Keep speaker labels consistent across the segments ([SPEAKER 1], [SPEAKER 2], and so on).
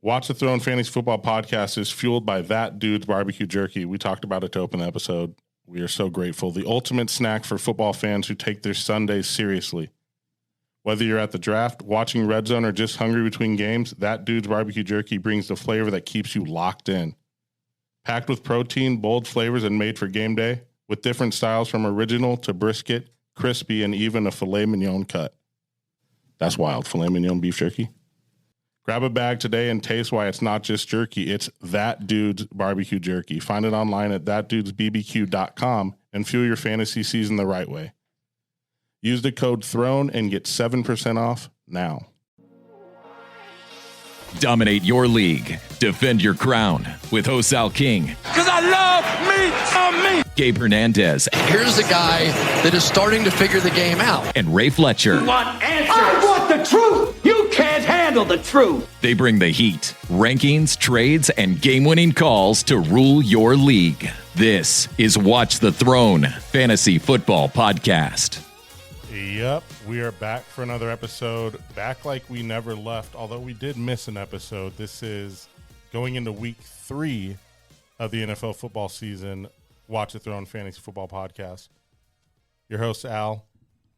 [SPEAKER 1] Watch the Throne Fantasy Football Podcast is fueled by That Dude's Barbecue Jerky. We talked about it to open the episode. We are so grateful. The ultimate snack for football fans who take their Sundays seriously. Whether you're at the draft, watching Red Zone, or just hungry between games, That Dude's Barbecue Jerky brings the flavor that keeps you locked in. Packed with protein, bold flavors, and made for game day, with different styles from original to brisket, crispy, and even a filet mignon cut. That's wild. Filet mignon beef jerky. Grab a bag today and taste why it's not just jerky. It's That Dude's Barbecue Jerky. Find it online at thatdudesbbq.com and fuel your fantasy season the right way. Use the code THRONE and get 7% off now.
[SPEAKER 2] Dominate your league. Defend your crown with Hosal King.
[SPEAKER 3] Because I love me.
[SPEAKER 2] Gabe Hernandez.
[SPEAKER 4] Here's a guy that is starting to figure the game out.
[SPEAKER 2] And Ray Fletcher.
[SPEAKER 3] I want answers. I want the truth. You can't handle the truth.
[SPEAKER 2] They bring the heat, rankings, trades, and game-winning calls to rule your league. This is Watch the Throne Fantasy Football Podcast.
[SPEAKER 1] Yep, we are back for another episode. Back like we never left, although we did miss an episode. This is going into week 3 of the NFL football season. Watch the Throne Fantasy Football Podcast. Your host, Al.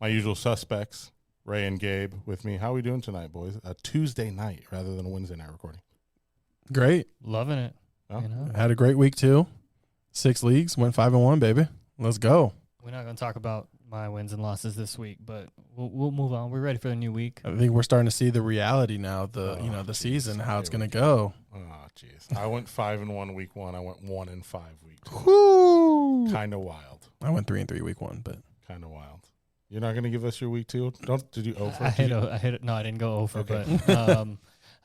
[SPEAKER 1] My usual suspects, Ray and Gabe, with me. How are we doing tonight, boys? A Tuesday night rather than a Wednesday night recording.
[SPEAKER 5] Great.
[SPEAKER 6] Loving it.
[SPEAKER 1] Oh.
[SPEAKER 6] You know?
[SPEAKER 5] Had a great week, too. 6 leagues, went 5-1, baby. Let's go.
[SPEAKER 6] We're not going to talk about my wins and losses this week, but we'll move on. We're ready for the new week.
[SPEAKER 5] I think we're starting to see the reality now, the season, how it's going to go.
[SPEAKER 1] Oh, jeez. I went 5-1 week 1. I went 1-5 week 2.
[SPEAKER 5] Woo!
[SPEAKER 1] Kind of wild.
[SPEAKER 5] I went 3-3 week 1, but
[SPEAKER 1] Kind of wild. You're not going to give us your week 2? Did you over?
[SPEAKER 6] I hit it. No, I didn't go over,
[SPEAKER 1] Okay.
[SPEAKER 6] but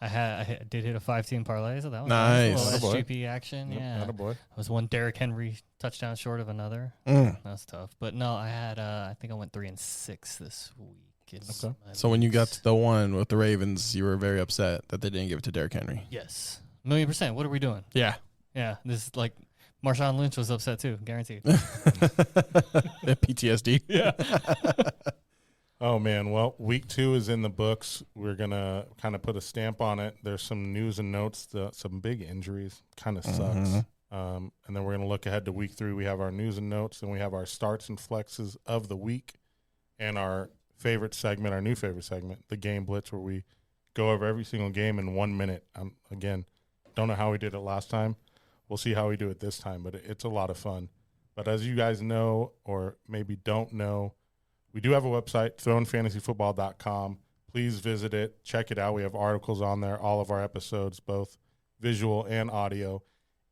[SPEAKER 6] I did hit a 5-team parlay, so that was
[SPEAKER 5] nice.
[SPEAKER 6] A little
[SPEAKER 1] Attaboy.
[SPEAKER 6] SGP action.
[SPEAKER 1] Yep,
[SPEAKER 6] Yeah,
[SPEAKER 1] attaboy.
[SPEAKER 6] I was one Derrick Henry touchdown short of another.
[SPEAKER 5] Mm.
[SPEAKER 6] That's tough. But no, I had. I think I went 3-6 this week.
[SPEAKER 1] Okay.
[SPEAKER 5] So when you got to the one with the Ravens, you were very upset that they didn't give it to Derrick Henry.
[SPEAKER 6] Yes, 1,000,000%. What are we doing?
[SPEAKER 5] Yeah.
[SPEAKER 6] Yeah, this is like Marshawn Lynch was upset too, guaranteed.
[SPEAKER 5] PTSD.
[SPEAKER 6] Yeah.
[SPEAKER 1] Oh, man. Well, week 2 is in the books. We're going to kind of put a stamp on it. There's some news and notes, some big injuries. Kind of sucks. And then we're going to look ahead to week 3. We have our news and notes, and we have our starts and flexes of the week, and our favorite segment, our new favorite segment, the Game Blitz, where we go over every single game in 1 minute. Again, don't know how we did it last time. We'll see how we do it this time, but it's a lot of fun. But as you guys know, or maybe don't know, we do have a website, thronefantasyfootball.com. Please visit it. Check it out. We have articles on there, all of our episodes, both visual and audio.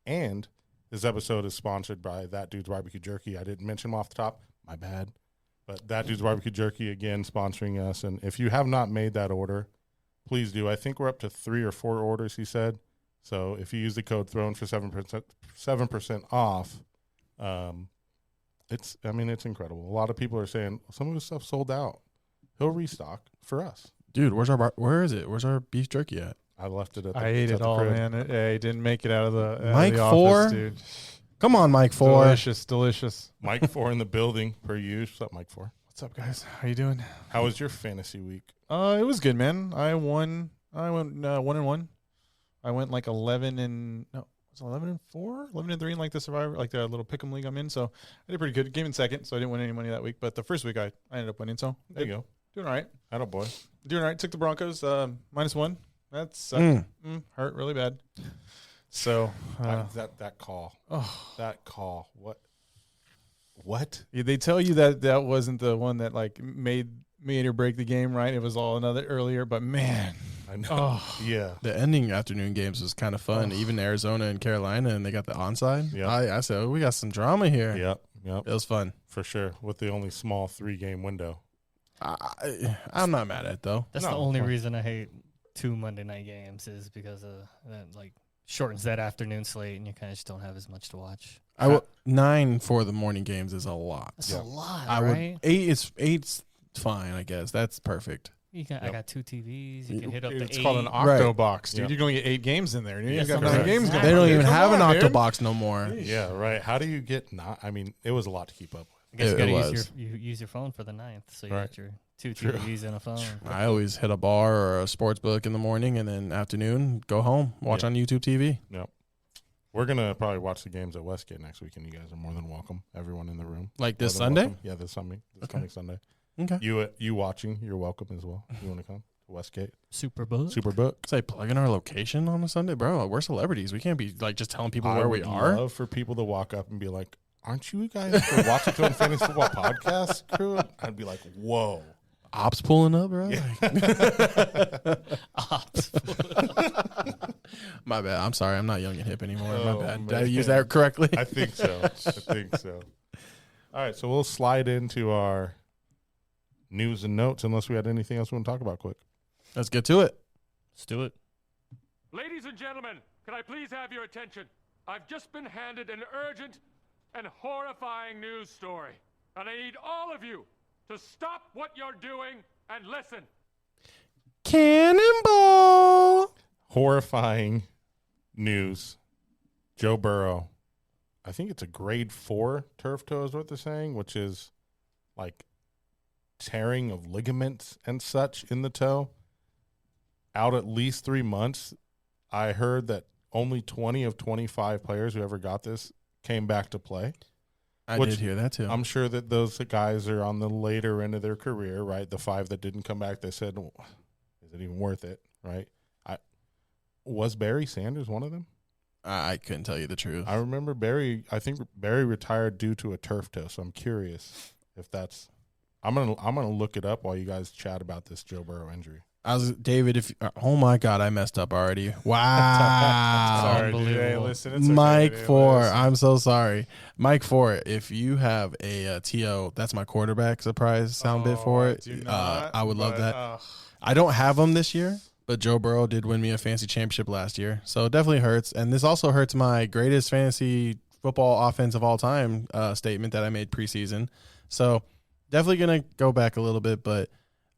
[SPEAKER 1] And this episode is sponsored by That Dude's Barbecue Jerky. I didn't mention them off the top. My bad. But That Dude's Barbecue Jerky, again, sponsoring us. And if you have not made that order, please do. I think we're up to 3 or 4 orders, he said. So if you use the code THRONE for 7% off, it's incredible. A lot of people are saying some of the stuff sold out. He'll restock for us.
[SPEAKER 5] Dude, where is it? Where's our beef jerky at?
[SPEAKER 1] I left it at the
[SPEAKER 7] I ate it all,
[SPEAKER 1] crib.
[SPEAKER 7] man. It didn't make it out of the
[SPEAKER 5] Mike
[SPEAKER 7] the
[SPEAKER 5] 4?
[SPEAKER 7] office, dude.
[SPEAKER 5] Come on, Mike 4.
[SPEAKER 7] Delicious.
[SPEAKER 1] Mike 4 in the building per usual. What's up, Mike 4?
[SPEAKER 7] What's up, guys? How you doing?
[SPEAKER 1] How was your fantasy week?
[SPEAKER 7] It was good, man. I went 1-1. I went like 11 and 4, 11 and 3 in like the Survivor, like the little pick'em league I'm in. So I did pretty good. Came in second, so I didn't win any money that week. But the first week I ended up winning. So
[SPEAKER 1] There you go.
[SPEAKER 7] doing all right.
[SPEAKER 1] Attaboy.
[SPEAKER 7] Doing all right. Took the Broncos -1. That's hurt really bad. So
[SPEAKER 1] That call.
[SPEAKER 7] oh,
[SPEAKER 1] That call. What?
[SPEAKER 7] yeah, they tell you that wasn't the one that like made or break the game, right? It was all another earlier. But man,
[SPEAKER 1] I know.
[SPEAKER 7] oh
[SPEAKER 1] Yeah.
[SPEAKER 5] The ending afternoon games was kind of fun. Even Arizona and Carolina, and they got the onside.
[SPEAKER 1] Yep.
[SPEAKER 5] I said, we got some drama here.
[SPEAKER 1] Yep.
[SPEAKER 5] It was fun.
[SPEAKER 1] For sure. With the only small 3-game window.
[SPEAKER 5] I'm not mad at it, though.
[SPEAKER 6] That's
[SPEAKER 1] No,
[SPEAKER 6] the only
[SPEAKER 1] well-
[SPEAKER 6] reason I hate 2 Monday night games is because of that, like, shortens that afternoon slate, and you kind of just don't have as much to watch.
[SPEAKER 5] 9 for the morning games is a lot.
[SPEAKER 6] That's a lot,
[SPEAKER 5] I
[SPEAKER 6] right?
[SPEAKER 5] would 8's fine, I guess. That's perfect.
[SPEAKER 6] I got 2 TVs. You can hit up the 8.
[SPEAKER 7] it's called an octo box, dude.
[SPEAKER 1] Yep.
[SPEAKER 7] You're going to get 8 games in there. Dude.
[SPEAKER 6] Yes,
[SPEAKER 7] You got
[SPEAKER 6] correct.
[SPEAKER 7] 9 games going.
[SPEAKER 5] They don't even
[SPEAKER 7] Come
[SPEAKER 5] have an
[SPEAKER 7] on,
[SPEAKER 5] octo
[SPEAKER 7] dude.
[SPEAKER 5] box no more.
[SPEAKER 1] Yeah, right. How do you get it was a lot to keep up with.
[SPEAKER 6] I guess you
[SPEAKER 5] It
[SPEAKER 6] gotta
[SPEAKER 5] was.
[SPEAKER 6] use your phone for the 9th, so you
[SPEAKER 1] Right.
[SPEAKER 6] got your 2 TVs and a phone.
[SPEAKER 5] I always hit a bar or a sports book in the morning, and then afternoon go home, watch on YouTube TV.
[SPEAKER 1] Yep. We're gonna probably watch the games at Westgate next week, and you guys are more than welcome. Everyone in the room.
[SPEAKER 5] Like this
[SPEAKER 1] More than
[SPEAKER 5] Sunday?
[SPEAKER 1] welcome. Yeah, this coming Sunday.
[SPEAKER 5] Okay.
[SPEAKER 1] You watching? You're welcome as well. You want to come to Westgate?
[SPEAKER 6] Superbook.
[SPEAKER 5] Say plugging our location on a Sunday, bro. We're celebrities. We can't be like just telling people where we are.
[SPEAKER 1] Love for people to walk up and be like, "Aren't you guys the Washington Fantasy Football Podcast crew?" I'd be like, "Whoa."
[SPEAKER 5] Ops pulling up, bro.
[SPEAKER 6] Ops.
[SPEAKER 5] My bad. I'm sorry. I'm not young and hip anymore.
[SPEAKER 1] Oh,
[SPEAKER 5] My bad. Did I
[SPEAKER 1] man.
[SPEAKER 5] use that correctly?
[SPEAKER 1] I think so. All right, so we'll slide into our news and notes unless we had anything else we want to talk about quick.
[SPEAKER 5] Let's get to it.
[SPEAKER 6] Let's do it.
[SPEAKER 8] Ladies and gentlemen, can I please have your attention? I've just been handed an urgent and horrifying news story, and I need all of you to stop what you're doing and listen.
[SPEAKER 5] Cannonball.
[SPEAKER 1] Horrifying news. Joe Burrow. I think it's a grade 4 turf toe is what they're saying, which is like tearing of ligaments and such in the toe. Out at least 3 months. I heard that only 20 of 25 players who ever got this came back to play.
[SPEAKER 5] I did hear that too.
[SPEAKER 1] I'm sure that those guys are on the later end of their career, right? The 5 that didn't come back, they said, is it even worth it, right? Was Barry Sanders one of them?
[SPEAKER 5] I couldn't tell you the truth.
[SPEAKER 1] I remember Barry. I think Barry retired due to a turf toe, so I'm curious if that's. I'm gonna look it up while you guys chat about this Joe Burrow injury.
[SPEAKER 5] David, oh my God, I messed up already. Wow.
[SPEAKER 1] Sorry, DJ. Listen, it's okay,
[SPEAKER 5] Mike
[SPEAKER 1] DJ,
[SPEAKER 5] 4,
[SPEAKER 1] listen.
[SPEAKER 5] I'm so sorry. Mike 4, if you have a TO, that's my quarterback surprise sound bit for it. I would love that. I don't have him this year, but Joe Burrow did win me a fantasy championship last year, so it definitely hurts. And this also hurts my greatest fantasy football offense of all time statement that I made preseason. So definitely going to go back a little bit, but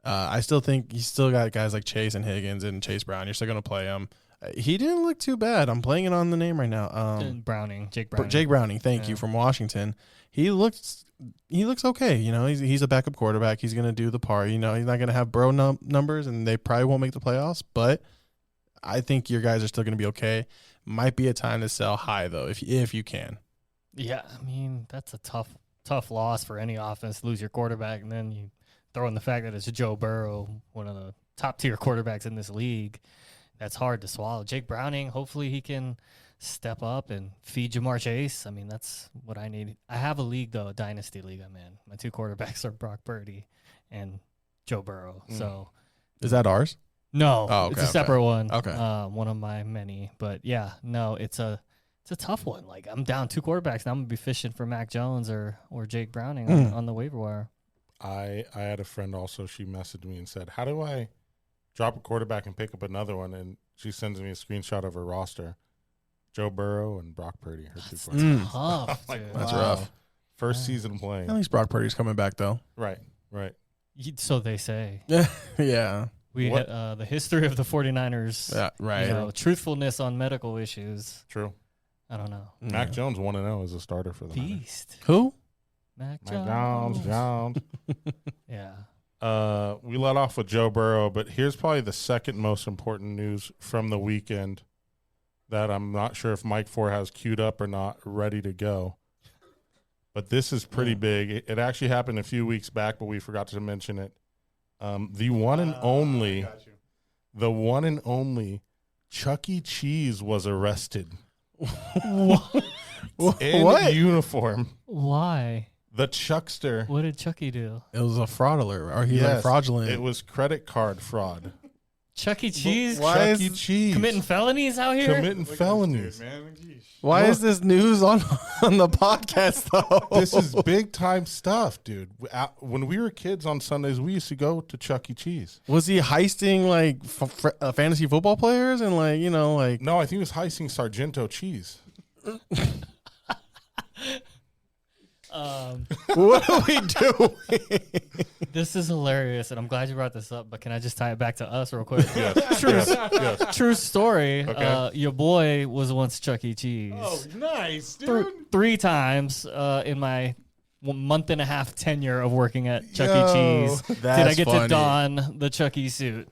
[SPEAKER 5] I still think you still got guys like Chase and Higgins and Chase Brown. You're still going to play him. He didn't look too bad. I'm playing it on the name right now.
[SPEAKER 6] Jake Browning.
[SPEAKER 5] Jake Browning, thank you, from Washington. He looks okay. You know, he's a backup quarterback. He's going to do the part. You know, he's not going to have bro numbers, and they probably won't make the playoffs. But I think your guys are still going to be okay. Might be a time to sell high though, if you can.
[SPEAKER 6] Yeah, I mean that's a tough loss for any offense. Lose your quarterback, and then you throw in the fact that it's Joe Burrow, one of the top tier quarterbacks in this league. That's hard to swallow. Jake Browning, hopefully he can step up and feed Jamar Chase. I mean, that's what I need. I have a league, though, a dynasty league I'm in. My 2 quarterbacks are Brock Purdy and Joe Burrow. So,
[SPEAKER 5] Is that ours?
[SPEAKER 6] no,
[SPEAKER 5] Oh, okay,
[SPEAKER 6] it's a separate one.
[SPEAKER 5] Okay.
[SPEAKER 6] One of my many. But, yeah, no, it's a tough one. Like, I'm down 2 quarterbacks, and I'm going to be fishing for Mac Jones or Jake Browning on the waiver wire.
[SPEAKER 1] I had a friend also. She messaged me and said, "How do I drop a quarterback and pick up another one?" And she sends me a screenshot of her roster: Joe Burrow and Brock Purdy. Her 2 quarterbacks.
[SPEAKER 6] Tough,
[SPEAKER 1] Like,
[SPEAKER 6] dude.
[SPEAKER 5] That's
[SPEAKER 1] wow.
[SPEAKER 5] rough.
[SPEAKER 1] First season
[SPEAKER 5] At
[SPEAKER 1] playing.
[SPEAKER 5] least Brock Purdy's coming back though.
[SPEAKER 1] Right.
[SPEAKER 6] So they say.
[SPEAKER 5] Yeah.
[SPEAKER 6] We
[SPEAKER 1] What-
[SPEAKER 6] had the history of the 49ers.
[SPEAKER 5] Yeah. Right.
[SPEAKER 6] You know, truthfulness on medical issues.
[SPEAKER 1] True.
[SPEAKER 6] I don't know.
[SPEAKER 1] Mac Jones 1-0 as a starter for the Niners.
[SPEAKER 6] Beast.
[SPEAKER 5] Who?
[SPEAKER 6] Mac
[SPEAKER 1] Mac
[SPEAKER 6] Jones.
[SPEAKER 1] Jones.
[SPEAKER 6] Yeah.
[SPEAKER 1] We let off with Joe Burrow, but here's probably the second most important news from the weekend that I'm not sure if Mike 4 has queued up or not, ready to go. But this is pretty big. It actually happened a few weeks back, but we forgot to mention it. The one and only Chuck E. Cheese was arrested in
[SPEAKER 5] What?
[SPEAKER 1] uniform.
[SPEAKER 6] Why?
[SPEAKER 1] The Chuckster.
[SPEAKER 6] What did Chucky do?
[SPEAKER 5] It was a fraud alert, or he went fraudulent.
[SPEAKER 1] It was credit card fraud.
[SPEAKER 6] Chuck E. Cheese
[SPEAKER 1] Chuck E. Cheese
[SPEAKER 6] committing felonies out here?
[SPEAKER 1] committing felonies.
[SPEAKER 5] Why is this news on the podcast though?
[SPEAKER 1] This is big time stuff, dude. When we were kids on Sundays, we used to go to Chuck E. Cheese.
[SPEAKER 5] Was he heisting like fantasy football players and like like?
[SPEAKER 1] No, I think he was heisting Sargento cheese.
[SPEAKER 5] What are we doing?
[SPEAKER 6] This is hilarious, and I'm glad you brought this up, but can I just tie it back to us real quick?
[SPEAKER 1] Yes.
[SPEAKER 6] True story.
[SPEAKER 1] Okay.
[SPEAKER 6] Your boy was once Chuck E. Cheese.
[SPEAKER 7] Oh, nice, dude.
[SPEAKER 6] 3 times in my month and a half tenure of working at Chuck E. Cheese. Did I get to don the Chuck E. suit?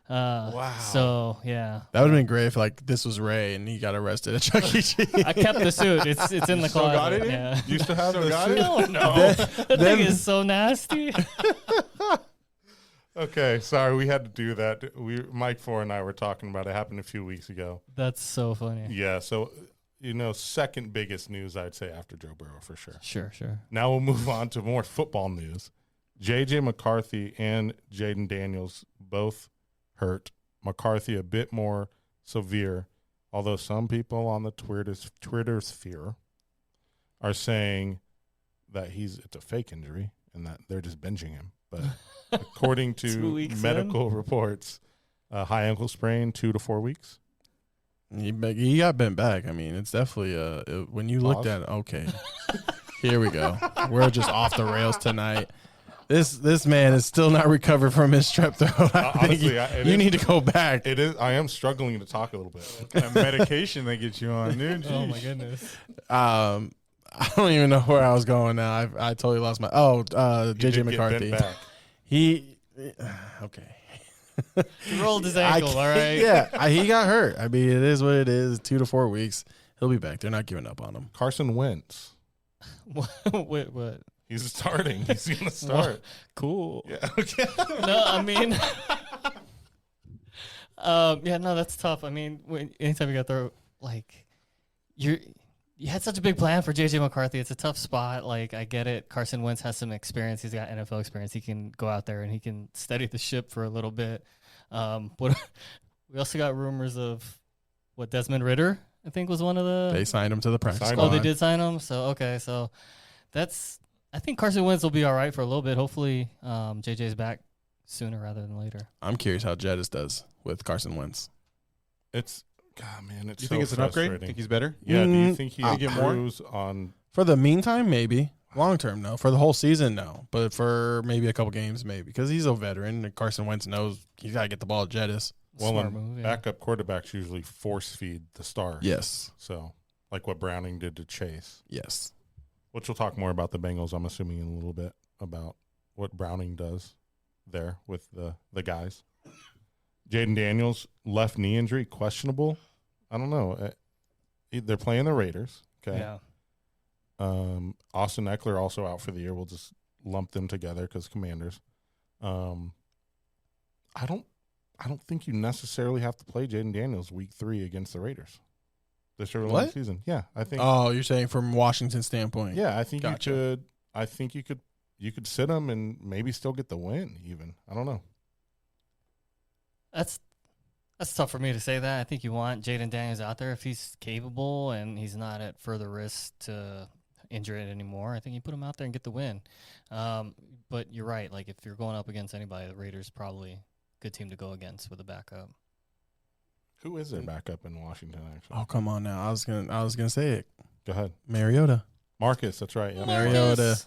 [SPEAKER 5] Wow.
[SPEAKER 6] So, yeah.
[SPEAKER 5] That would have been great if, like, this was Ray and he got arrested at Chuck E. Cheese.
[SPEAKER 6] I kept the suit. It's in the closet.
[SPEAKER 7] Got it?
[SPEAKER 6] Yeah.
[SPEAKER 7] Used to have the suit?
[SPEAKER 6] No. That thing is so nasty.
[SPEAKER 1] Okay, sorry, we had to do that. Mike Ford and I were talking about it. It happened a few weeks ago.
[SPEAKER 6] That's so funny.
[SPEAKER 1] Yeah, so, second biggest news, I'd say, after Joe Burrow, for sure.
[SPEAKER 6] Sure.
[SPEAKER 1] Now we'll move on to more football news. J.J. McCarthy and Jaden Daniels both hurt. McCarthy a bit more severe, although some people on the Twitter sphere are saying that it's a fake injury and that they're just benching him. But according to medical reports, high ankle sprain, 2 to 4 weeks.
[SPEAKER 5] He got bent back. I mean, it's definitely when you looked at it, okay, here we go. We're just off the rails tonight. This man is still not recovered from his strep throat.
[SPEAKER 1] Honestly,
[SPEAKER 5] you need to go back.
[SPEAKER 1] It is. I am struggling to talk a little bit.
[SPEAKER 7] What kind of medication they get you on, dude?
[SPEAKER 6] Oh, my goodness.
[SPEAKER 5] I don't even know where I was going now. I totally lost my. JJ McCarthy. Okay.
[SPEAKER 6] He rolled his ankle, all right?
[SPEAKER 5] Yeah, he got hurt. I mean, it is what it is. 2 to 4 weeks. He'll be back. They're not giving up on him.
[SPEAKER 1] Carson Wentz.
[SPEAKER 6] What?
[SPEAKER 1] He's starting. He's going to start.
[SPEAKER 6] Cool.
[SPEAKER 1] Yeah. Okay.
[SPEAKER 6] No, I mean, that's tough. I mean, anytime you got to throw, like, you had such a big plan for J.J. McCarthy. It's a tough spot. Like, I get it. Carson Wentz has some experience. He's got NFL experience. He can go out there and he can steady the ship for a little bit. But we also got rumors of Desmond Ridder, I think, was one of the.
[SPEAKER 5] They signed him to the practice squad.
[SPEAKER 6] Oh, they did sign him? So, okay. So that's. I think Carson Wentz will be all right for a little bit. Hopefully, JJ's back sooner rather than later.
[SPEAKER 5] I'm curious how Jettis does with Carson Wentz.
[SPEAKER 1] It's God, man. It's
[SPEAKER 7] You
[SPEAKER 1] so
[SPEAKER 7] think it's an upgrade?
[SPEAKER 1] frustrating.
[SPEAKER 7] Think he's better?
[SPEAKER 1] Yeah. Do you think he
[SPEAKER 7] get more?
[SPEAKER 1] improves on?
[SPEAKER 5] For the meantime, maybe. Long term, no. For the whole season, no. But for maybe a couple games, maybe. Because he's a veteran, and Carson Wentz knows he's got to get the ball to Jettis.
[SPEAKER 6] Smart move, yeah.
[SPEAKER 1] Backup quarterbacks usually force feed the star.
[SPEAKER 5] Yes.
[SPEAKER 1] So, like what Browning did to Chase.
[SPEAKER 5] Yes.
[SPEAKER 1] Which we'll talk more about the Bengals, I'm assuming, in a little bit, about what Browning does there with the guys. Jaden Daniels, left knee injury, questionable. I don't know. They're playing the Raiders. Okay.
[SPEAKER 6] Yeah.
[SPEAKER 1] Austin Eckler also out for the year. We'll just lump them together because Commanders. I don't think you necessarily have to play Jaden Daniels week 3 against the Raiders this early in the season. Yeah, I think.
[SPEAKER 5] Oh, you're saying from Washington's standpoint?
[SPEAKER 1] Yeah, I think
[SPEAKER 5] Gotcha.
[SPEAKER 1] you could. I think you could sit him and maybe still get the win. Even I don't know.
[SPEAKER 6] That's tough for me to say that. I think you want Jaden Daniels out there if he's capable and he's not at further risk to injure it anymore. I think you put him out there and get the win. But you're right. Like, if you're going up against anybody, the Raiders probably a good team to go against with a backup.
[SPEAKER 1] Who is their backup in Washington? Actually,
[SPEAKER 5] Oh, come on now. I was gonna say it.
[SPEAKER 1] go ahead,
[SPEAKER 5] Mariota.
[SPEAKER 1] Marcus. That's right. Yeah,
[SPEAKER 5] Mariota.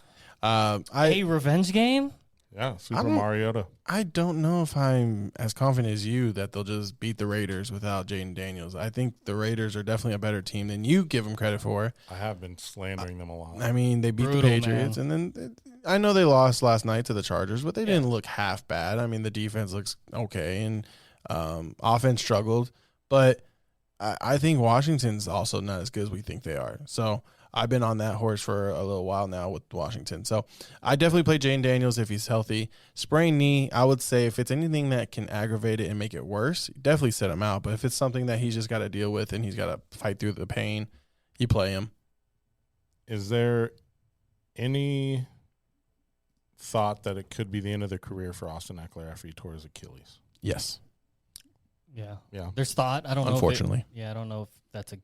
[SPEAKER 6] A revenge game?
[SPEAKER 1] yeah, Super
[SPEAKER 5] I don't-
[SPEAKER 1] Mariota.
[SPEAKER 5] I don't know if I'm as confident as you that they'll just beat the Raiders without Jaden Daniels. I think the Raiders are definitely a better team than you give them credit for.
[SPEAKER 1] I have been slandering them a lot.
[SPEAKER 5] I mean, they beat
[SPEAKER 6] Brutal,
[SPEAKER 5] the Patriots, and then I know they lost last night to the Chargers, but they didn't look half bad. I mean, the defense looks okay, and offense struggled, but I think Washington's also not as good as we think they are. So I've been on that horse for a little while now with Washington. So I definitely play Jaden Daniels if he's healthy. Sprained knee, I would say if it's anything that can aggravate it and make it worse, definitely set him out. But if it's something that he's just got to deal with and he's got to fight through the pain, you play him.
[SPEAKER 1] Is there any thought that it could be the end of the career for Austin Eckler after he tore his Achilles?
[SPEAKER 5] Yes.
[SPEAKER 6] Yeah.
[SPEAKER 1] Yeah.
[SPEAKER 6] There's thought. I don't know.
[SPEAKER 5] Unfortunately.
[SPEAKER 6] I don't know if that's a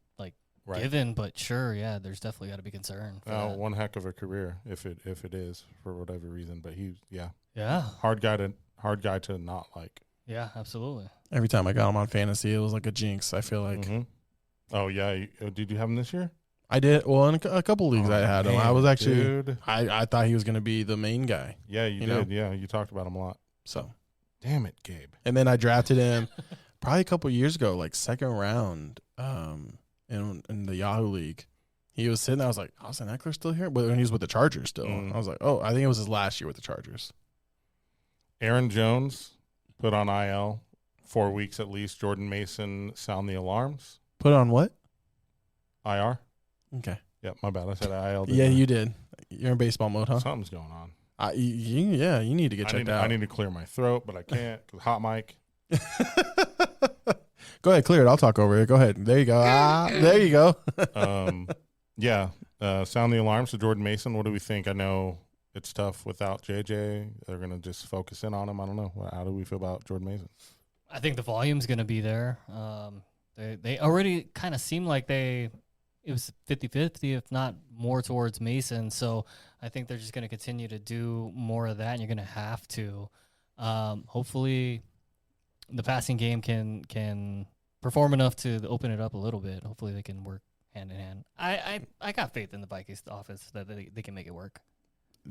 [SPEAKER 1] Right.
[SPEAKER 6] given, but sure, yeah, there's definitely got to be concern. For that.
[SPEAKER 1] One heck of a career if it is for whatever reason. But
[SPEAKER 6] Yeah.
[SPEAKER 1] hard guy to not like.
[SPEAKER 6] Yeah, absolutely.
[SPEAKER 5] Every time I got him on fantasy, it was like a jinx, I feel like.
[SPEAKER 1] Mhm. Oh yeah, did you have him this year?
[SPEAKER 5] I did. Well, in a couple leagues I had him. I was actually
[SPEAKER 1] dude.
[SPEAKER 5] I thought he was going to be the main guy.
[SPEAKER 1] Yeah, you
[SPEAKER 5] know?
[SPEAKER 1] did. Yeah, you talked about him a lot.
[SPEAKER 5] So,
[SPEAKER 1] Damn it, Gabe.
[SPEAKER 5] and then I drafted him probably a couple years ago, like second round in the Yahoo League. He was sitting there. I was like, Austin Eckler's still here? But when he was with the Chargers still. I was like, oh, I think it was his last year with the Chargers.
[SPEAKER 1] Aaron Jones put on IL 4 weeks at least. Jordan Mason sound the alarms.
[SPEAKER 5] Put on what?
[SPEAKER 1] IR.
[SPEAKER 5] Okay.
[SPEAKER 1] Yep, my bad. I said IL.
[SPEAKER 5] Yeah, you did. You're in baseball mode, huh?
[SPEAKER 1] Something's going on.
[SPEAKER 5] You need to get checked out.
[SPEAKER 1] I need to clear my throat, but I can't because hot mic.
[SPEAKER 5] Go ahead, clear it. I'll talk over it. Go ahead. There you go. There you go.
[SPEAKER 1] Sound the alarm. So Jordan Mason, what do we think? I know it's tough without JJ. They're going to just focus in on him. I don't know. How do we feel about Jordan Mason?
[SPEAKER 6] I think the volume's going to be there. They already kind of seem like it was 50-50, if not more towards Mason. So I think they're just going to continue to do more of that, and you're going to have to. Hopefully the passing game can perform enough to open it up a little bit. Hopefully they can work hand in hand. I got faith in the Vikings offense that they can make it work.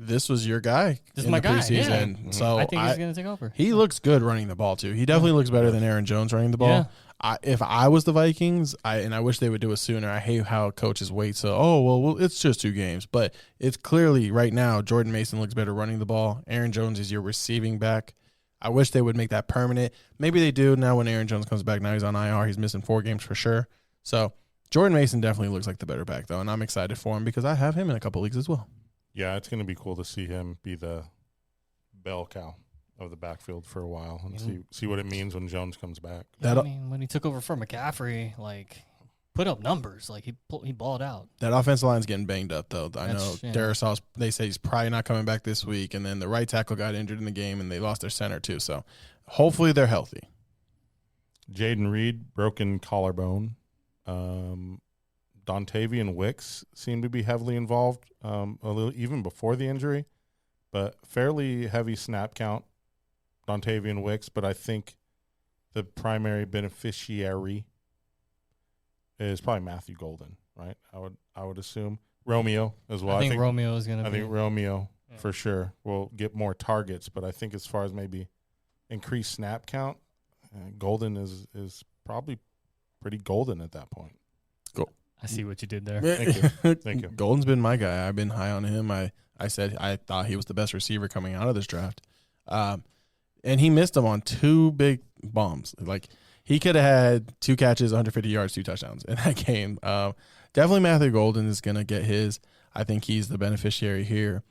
[SPEAKER 5] This was your guy.
[SPEAKER 6] This is my guy.
[SPEAKER 5] Preseason.
[SPEAKER 6] Yeah.
[SPEAKER 5] So
[SPEAKER 6] I think he's going to take over.
[SPEAKER 5] He looks good running the ball too. He definitely looks better than Aaron Jones running the ball.
[SPEAKER 6] Yeah.
[SPEAKER 5] If I was the Vikings, and I wish they would do it sooner. I hate how coaches wait. So, well, it's just 2 games, but it's clearly right now Jordan Mason looks better running the ball. Aaron Jones is your receiving back. I wish they would make that permanent. Maybe they do now when Aaron Jones comes back. Now he's on IR. He's missing 4 games for sure. So Jordan Mason definitely looks like the better back though, and I'm excited for him because I have him in a couple leagues as well.
[SPEAKER 1] Yeah, it's going to be cool to see him be the bell cow of the backfield for a while and see what it means when Jones comes back.
[SPEAKER 6] Yeah, when he took over for McCaffrey, put up numbers. He balled out.
[SPEAKER 5] That offensive line's getting banged up, though. I know Darrisaw's, they say he's probably not coming back this week, and then the right tackle got injured in the game, and they lost their center, too. So hopefully they're healthy.
[SPEAKER 1] Jaden Reed, broken collarbone. Dontavian Wicks seemed to be heavily involved a little even before the injury, but fairly heavy snap count, Dontavian Wicks, but I think the primary beneficiary is probably Matthew Golden, right? I would assume Romeo as well.
[SPEAKER 6] I think Romeo is going to be.
[SPEAKER 1] I think Romeo for sure will get more targets, but I think as far as maybe increased snap count, Golden is probably pretty golden at that point.
[SPEAKER 6] I see what you did there.
[SPEAKER 1] Thank you.
[SPEAKER 5] Golden's been my guy. I've been high on him. I said I thought he was the best receiver coming out of this draft. And he missed them on 2 big bombs. He could have had 2 catches, 150 yards, 2 touchdowns in that game. Definitely Matthew Golden is going to get his. I think he's the beneficiary here.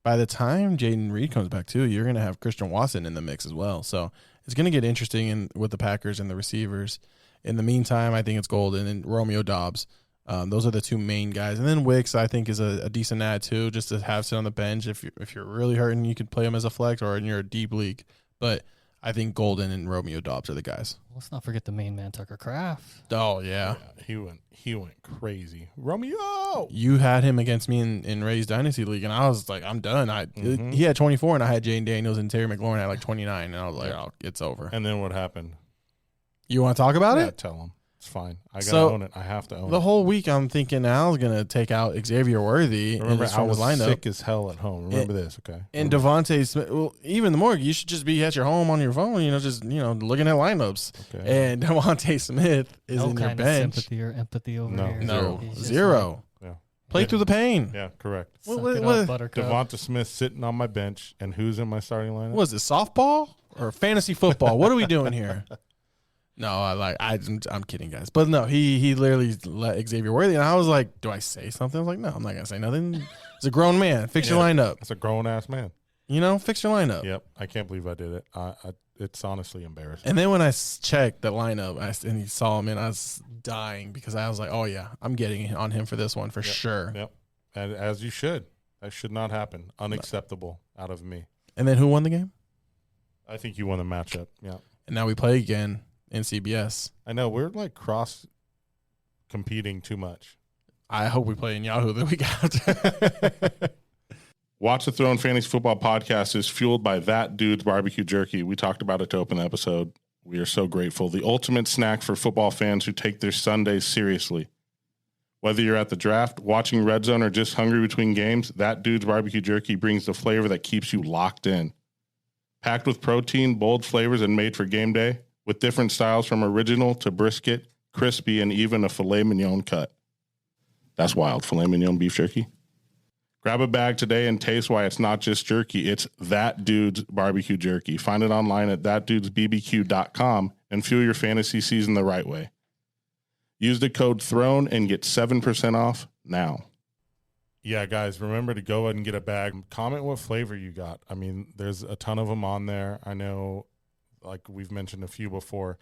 [SPEAKER 5] By the time Jaden Reed comes back too, you're going to have Christian Watson in the mix as well. So it's going to get interesting with the Packers and the receivers. In the meantime, I think it's Golden and Romeo Doubs. Those are the 2 main guys. And then Wicks, I think, is a decent add too, just to have sit on the bench. If you're really hurting, you could play him as a flex or in your deep league. But I think Golden and Romeo Doubs are the guys.
[SPEAKER 6] Let's not forget the main man, Tucker Kraft.
[SPEAKER 5] Oh, yeah.
[SPEAKER 1] He went crazy. Romeo!
[SPEAKER 5] You had him against me in Ray's Dynasty League, and I was like, I'm done. He had 24, and I had Jane Daniels and Terry McLaurin at 29, and I was like, oh, it's over.
[SPEAKER 1] And then what happened?
[SPEAKER 5] You want to talk about it?
[SPEAKER 1] Tell him. It's fine. I got to own it. I have to own it.
[SPEAKER 5] The whole week I'm thinking Al's going to take out Xavier Worthy.
[SPEAKER 1] Remember, I was
[SPEAKER 5] lineup.
[SPEAKER 1] sick as hell at home. Remember this, okay?
[SPEAKER 5] And Devontae Smith, even the more, you should just be at your home on your phone, looking at lineups. Okay. And Devontae Smith is in your bench. No kind of
[SPEAKER 6] sympathy or empathy over here.
[SPEAKER 5] No, zero.
[SPEAKER 1] Yeah.
[SPEAKER 5] Play through the pain.
[SPEAKER 1] Yeah, correct.
[SPEAKER 6] Devonta
[SPEAKER 1] Smith sitting on my bench, and who's in my starting lineup?
[SPEAKER 5] What is it, softball or fantasy football? What are we doing here? No, I'm kidding, guys. But no, he literally let Xavier Worthy, and I was like, do I say something? I was like, no, I'm not gonna say nothing. It's a grown man. Fix your lineup.
[SPEAKER 1] It's a grown ass man.
[SPEAKER 5] Fix your lineup.
[SPEAKER 1] Yep, I can't believe I did it. It's honestly embarrassing.
[SPEAKER 5] And then when I checked the lineup, and he saw him, and I was dying because I was like, oh yeah, I'm getting on him for this one for sure.
[SPEAKER 1] Yep, and as you should. That should not happen. Unacceptable out of me.
[SPEAKER 5] And then who won the game?
[SPEAKER 1] I think you won the matchup. Yeah.
[SPEAKER 5] And now we play again. In CBS.
[SPEAKER 1] I know we're cross competing too much.
[SPEAKER 5] I hope we play in Yahoo the week after.
[SPEAKER 1] Watch the Throne Fantasy Football Podcast is fueled by That Dude's Barbecue Jerky. We talked about it to open the episode. We are so grateful. The ultimate snack for football fans who take their Sundays seriously. Whether you're at the draft, watching Red Zone, or just hungry between games, That Dude's Barbecue Jerky brings the flavor that keeps you locked in. Packed with protein, bold flavors, and made for game day, with different styles from original to brisket, crispy, and even a filet mignon cut.
[SPEAKER 9] That's wild. Filet mignon beef jerky. Grab a bag today and taste why it's not just jerky. It's That Dude's Barbecue Jerky. Find it online at thatdudesbbq.com and fuel your fantasy season the right way. Use the code THRONE and get 7% off now.
[SPEAKER 1] Yeah, guys, remember to go ahead and get a bag. Comment what flavor you got. I mean, there's a ton of them on there. I know, like we've mentioned a few before,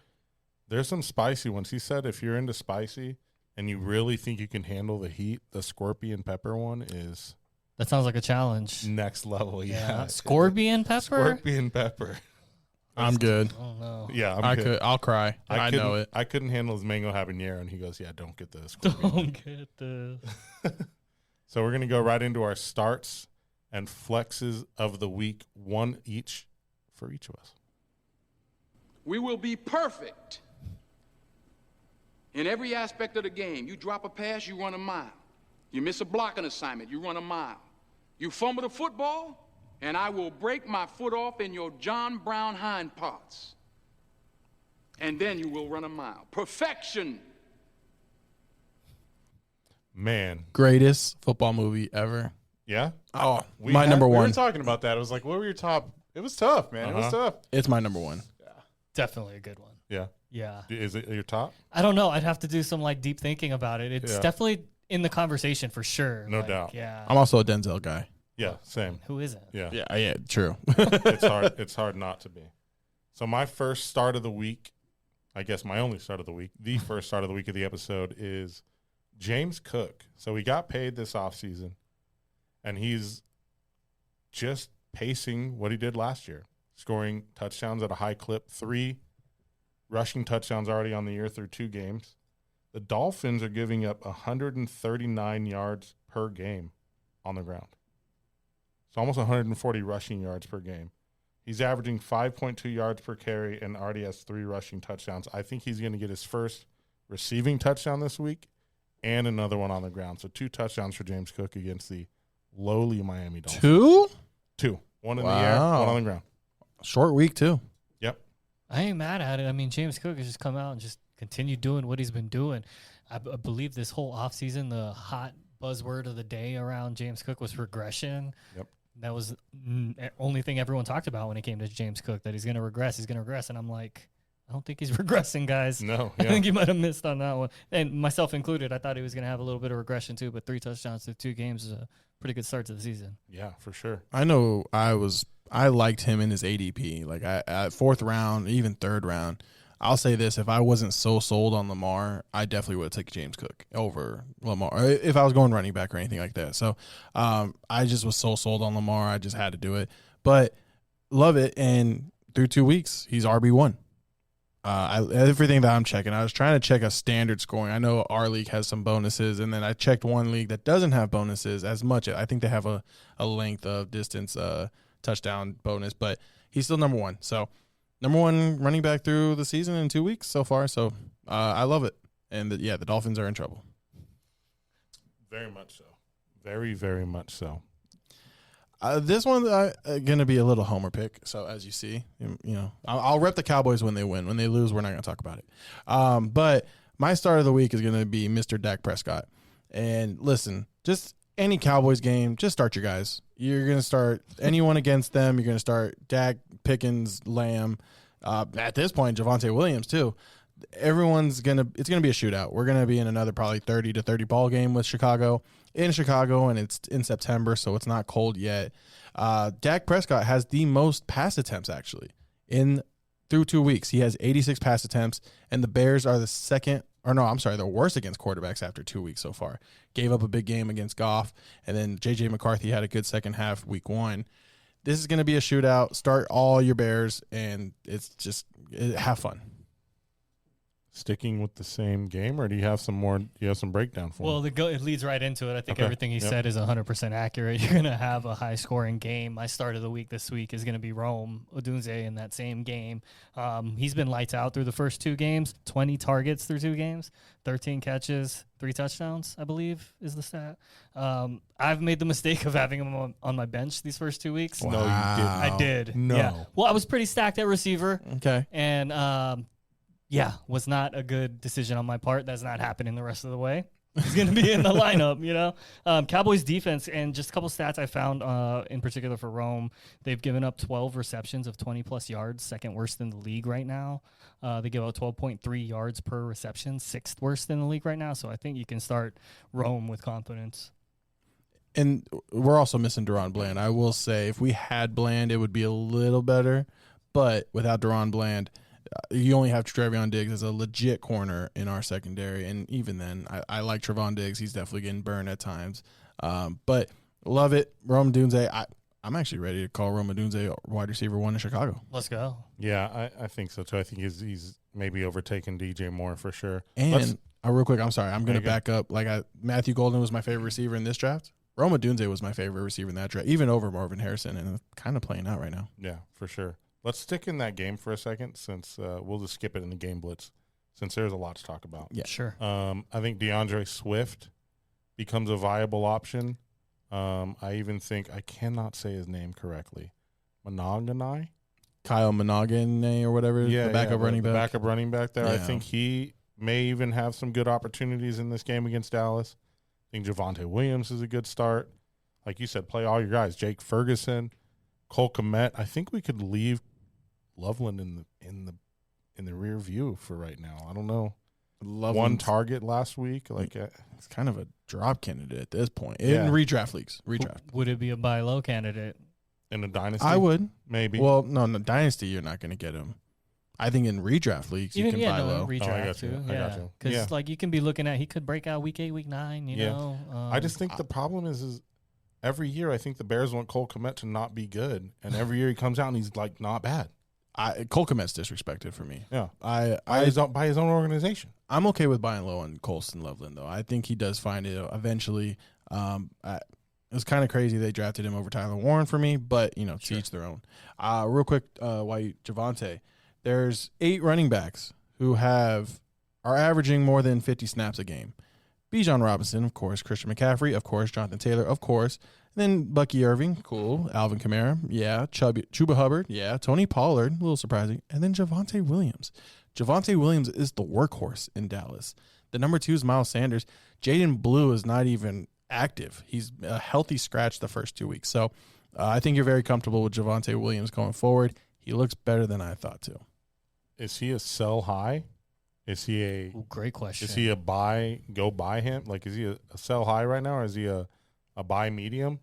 [SPEAKER 1] there's some spicy ones. He said if you're into spicy and you really think you can handle the heat, the scorpion pepper one is...
[SPEAKER 6] That sounds like a challenge.
[SPEAKER 1] Next level, yeah.
[SPEAKER 6] Scorpion pepper?
[SPEAKER 1] Scorpion pepper.
[SPEAKER 5] I'm good.
[SPEAKER 6] Oh, no.
[SPEAKER 1] Yeah,
[SPEAKER 5] I'll cry. I know it.
[SPEAKER 1] I couldn't handle his mango habanero, and he goes, yeah, don't get the scorpion.
[SPEAKER 6] Don't get this.
[SPEAKER 1] So we're going to go right into our starts and flexes of the week, one each for each of us.
[SPEAKER 10] We will be perfect in every aspect of the game. You drop a pass, you run a mile. You miss a blocking assignment, you run a mile. You fumble the football, and I will break my foot off in your John Brown hind parts. And then you will run a mile. Perfection.
[SPEAKER 1] Man.
[SPEAKER 5] Greatest football movie ever.
[SPEAKER 1] Yeah?
[SPEAKER 5] Oh, my number one.
[SPEAKER 7] We were talking about that. It was like, what were your top? It was tough, man. It was tough.
[SPEAKER 5] It's my number one.
[SPEAKER 6] Definitely a good one.
[SPEAKER 1] Yeah.
[SPEAKER 6] Yeah.
[SPEAKER 1] Is it your top?
[SPEAKER 6] I don't know. I'd have to do some like deep thinking about it. It's definitely in the conversation for sure.
[SPEAKER 1] No doubt.
[SPEAKER 6] Yeah.
[SPEAKER 5] I'm also a Denzel guy.
[SPEAKER 1] Yeah, same.
[SPEAKER 6] Who isn't?
[SPEAKER 1] Yeah.
[SPEAKER 5] Yeah, true.
[SPEAKER 1] It's hard not to be. So my first start of the week, I guess my only start of the week, the first start of the week of the episode is James Cook. So he got paid this offseason, and he's just pacing what he did last year, scoring touchdowns at a high clip, 3 rushing touchdowns already on the year through 2 games. The Dolphins are giving up 139 yards per game on the ground. It's almost 140 rushing yards per game. He's averaging 5.2 yards per carry and already has 3 rushing touchdowns. I think he's going to get his first receiving touchdown this week and another one on the ground. So 2 touchdowns for James Cook against the lowly Miami Dolphins.
[SPEAKER 5] 2?
[SPEAKER 1] 2. One in the air, one on the ground.
[SPEAKER 5] Short week, too.
[SPEAKER 1] Yep.
[SPEAKER 6] I ain't mad at it. I mean, James Cook has just come out and just continue doing what he's been doing. I believe this whole offseason, the hot buzzword of the day around James Cook was regression.
[SPEAKER 1] Yep.
[SPEAKER 6] That was the only thing everyone talked about when it came to James Cook, that he's going to regress. He's going to regress. And I'm like, I don't think he's regressing, guys.
[SPEAKER 1] No.
[SPEAKER 6] I think he might have missed on that one. And myself included, I thought he was going to have a little bit of regression too, but 3 touchdowns through 2 games is a pretty good start to the season.
[SPEAKER 1] Yeah, for sure.
[SPEAKER 5] I know I liked him in his ADP. Like at 4th round, even 3rd round. I'll say this, if I wasn't so sold on Lamar, I definitely would have taken James Cook over Lamar if I was going running back or anything like that. So I just was so sold on Lamar, I just had to do it. But love it, and through 2 weeks, he's RB1. Everything that I'm checking, I was trying to check a standard scoring. I know our league has some bonuses, and then I checked one league that doesn't have bonuses as much. I think they have a length of distance touchdown bonus, but he's still number 1. So number 1 running back through the season in 2 weeks so far. So I love it. And the Dolphins are in trouble.
[SPEAKER 1] Very much so. Very, very much so.
[SPEAKER 5] This one's going to be a little homer pick. So as you see, I'll rep the Cowboys when they win. When they lose, we're not going to talk about it. But my start of the week is going to be Mr. Dak Prescott. And listen, just any Cowboys game, just start your guys. You're going to start anyone against them. You're going to start Dak, Pickens, Lamb. At this point, Javonte Williams too. It's going to be a shootout. We're going to be in another probably 30-30 ball game with Chicago, and it's in September, so it's not cold yet. Dak Prescott has the most pass attempts actually through 2 weeks. He has 86 pass attempts, and the Bears are the worst against quarterbacks after 2 weeks so far. Gave up a big game against Goff, and then J.J. McCarthy had a good second half week 1. This is going to be a shootout. Start all your Bears, and it's just have fun.
[SPEAKER 1] Sticking with the same game, or do you have some more? Do you have some breakdown for me?
[SPEAKER 6] Well, it leads right into it. I think everything he said is 100% accurate. You're going to have a high-scoring game. My start of the week this week is going to be Rome Odunze in that same game. He's been lights out through the first 2 games, 20 targets through 2 games, 13 catches, 3 touchdowns, I believe is the stat. I've made the mistake of having him on my bench these first 2 weeks.
[SPEAKER 1] Wow. No, you didn't.
[SPEAKER 6] I did.
[SPEAKER 1] No.
[SPEAKER 6] Yeah. Well, I was pretty stacked at receiver.
[SPEAKER 5] Okay.
[SPEAKER 6] And was not a good decision on my part. That's not happening the rest of the way. He's going to be in the lineup, you know. Cowboys defense, and just a couple stats I found in particular for Rome. They've given up 12 receptions of 20-plus yards, second worst in the league right now. They give out 12.3 yards per reception, sixth worst in the league right now. So I think you can start Rome with confidence.
[SPEAKER 5] And we're also missing Deron Bland. I will say if we had Bland, it would be a little better. But without Deron Bland, you only have Trevon Diggs as a legit corner in our secondary. And even then, I like Trevon Diggs. He's definitely getting burned at times. But love it. Rome Odunze. I'm actually ready to call Rome Odunze wide receiver 1 in Chicago.
[SPEAKER 6] Let's go.
[SPEAKER 1] Yeah, I think so too. I think he's maybe overtaken DJ Moore for sure.
[SPEAKER 5] And real quick, I'm sorry. I'm going to back up. Matthew Golden was my favorite receiver in this draft. Rome Odunze was my favorite receiver in that draft, even over Marvin Harrison, and it's kind of playing out right now.
[SPEAKER 1] Yeah, for sure. Let's stick in that game for a second, since we'll just skip it in the game blitz, since there's a lot to talk about.
[SPEAKER 5] Yeah,
[SPEAKER 6] sure.
[SPEAKER 1] I think DeAndre Swift becomes a viable option. I even think I cannot say his name correctly. Monogany?
[SPEAKER 5] Kyle Monogany or whatever. The backup running back.
[SPEAKER 1] The backup running back there.
[SPEAKER 5] Yeah.
[SPEAKER 1] I think he may even have some good opportunities in this game against Dallas. I think Javonte Williams is a good start. Like you said, play all your guys. Jake Ferguson, Cole Kmet. I think we could leave Loveland in the rear view for right now. I don't know. One target last week.
[SPEAKER 5] It's kind of a drop candidate at this point. In redraft leagues.
[SPEAKER 6] Would it be a buy low candidate?
[SPEAKER 1] In a dynasty?
[SPEAKER 5] I would.
[SPEAKER 1] Maybe.
[SPEAKER 5] Well, no, dynasty, you're not going to get him. I think in redraft leagues, you can buy low.
[SPEAKER 6] Redraft too.
[SPEAKER 1] I got you.
[SPEAKER 6] Because you can be looking at, he could break out week 8, week 9, you know.
[SPEAKER 1] I just think the problem is every year I think the Bears want Cole Kmet to not be good. And every year he comes out and he's not bad.
[SPEAKER 5] Cole Kmet's disrespected for me.
[SPEAKER 1] Yeah. By his own organization.
[SPEAKER 5] I'm okay with buying low on Colston Loveland, though. I think he does find it eventually. It was kind of crazy they drafted him over Tyler Warren for me, but, to each their own. Real quick, Javonte, there's 8 running backs who are averaging more than 50 snaps a game. Bijan Robinson, of course. Christian McCaffrey, of course. Jonathan Taylor, of course. And then Bucky Irving, cool. Alvin Kamara, yeah. Chuba Hubbard, yeah. Tony Pollard, a little surprising. And then Javonte Williams. Javonte Williams is the workhorse in Dallas. The number 2 is Miles Sanders. Jaden Blue is not even active. He's a healthy scratch the first 2 weeks. So I think you're very comfortable with Javonte Williams going forward. He looks better than I thought, too.
[SPEAKER 1] Is he a sell high? Is he a
[SPEAKER 6] great question?
[SPEAKER 1] Is he a buy? Go buy him? Is he a sell high right now, or is he a buy medium?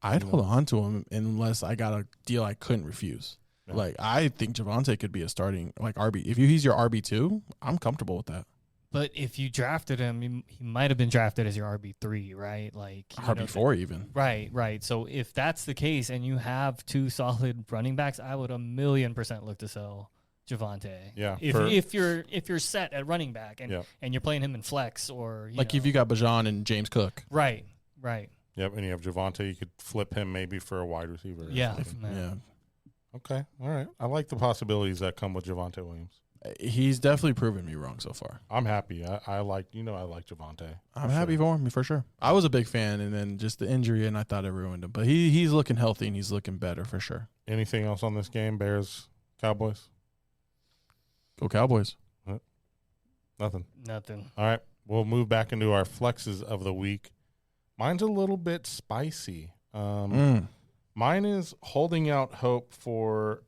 [SPEAKER 5] I'd hold on to him unless I got a deal I couldn't refuse. Yeah. I think Javonte could be a starting RB. If he's your RB2, I'm comfortable with that.
[SPEAKER 6] But if you drafted him, he might have been drafted as your RB3, right?
[SPEAKER 5] RB4 even.
[SPEAKER 6] Right. So if that's the case and you have 2 solid running backs, I would 1,000,000% look to sell Javonte.
[SPEAKER 1] Yeah.
[SPEAKER 6] If you're set at running back and you're playing him in flex or
[SPEAKER 5] if you got Bijan and James Cook.
[SPEAKER 6] Right.
[SPEAKER 1] Yep, and you have Javonte, you could flip him maybe for a wide receiver.
[SPEAKER 6] Yeah.
[SPEAKER 1] Okay. All right. I like the possibilities that come with Javonte Williams.
[SPEAKER 5] He's definitely proven me wrong so far.
[SPEAKER 1] I'm happy. I like Javonte.
[SPEAKER 5] I'm happy for him, for sure. I was a big fan, and then just the injury, and I thought it ruined him. But he's looking healthy, and he's looking better for sure.
[SPEAKER 1] Anything else on this game? Bears, Cowboys?
[SPEAKER 5] Go Cowboys.
[SPEAKER 1] Nothing.
[SPEAKER 6] All
[SPEAKER 1] right. We'll move back into our flexes of the week. Mine's a little bit spicy. Mine is holding out hope for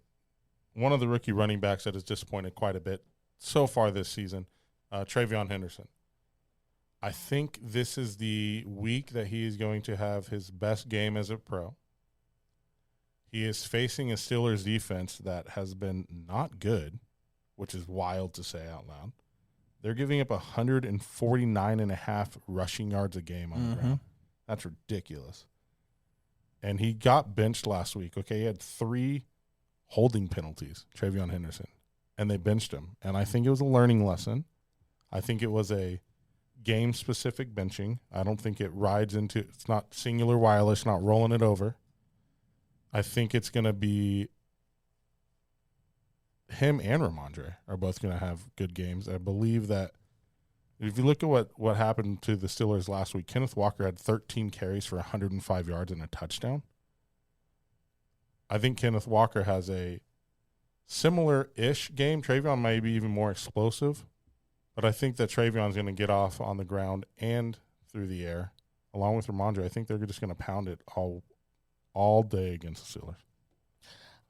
[SPEAKER 1] one of the rookie running backs that has disappointed quite a bit so far this season, Travion Henderson. I think this is the week that he is going to have his best game as a pro. He is facing a Steelers defense that has been not good, which is wild to say out loud. They're giving up 149.5 rushing yards a game on the ground. That's ridiculous. And he got benched last week. Okay, he had 3 holding penalties, Travion Henderson, and they benched him. And I think it was a learning lesson. I think it was a game-specific benching. I don't think it rides into – it's not singular wireless, not rolling it over. I think it's going to be him and Ramondre are both going to have good games. I believe that if you look at what happened to the Steelers last week, Kenneth Walker had 13 carries for 105 yards and a touchdown. I think Kenneth Walker has a similar-ish game. Travion may be even more explosive, But I think that Trayvon's going to get off on the ground and through the air, along with Ramondre. I think they're just going to pound it all day against the Steelers.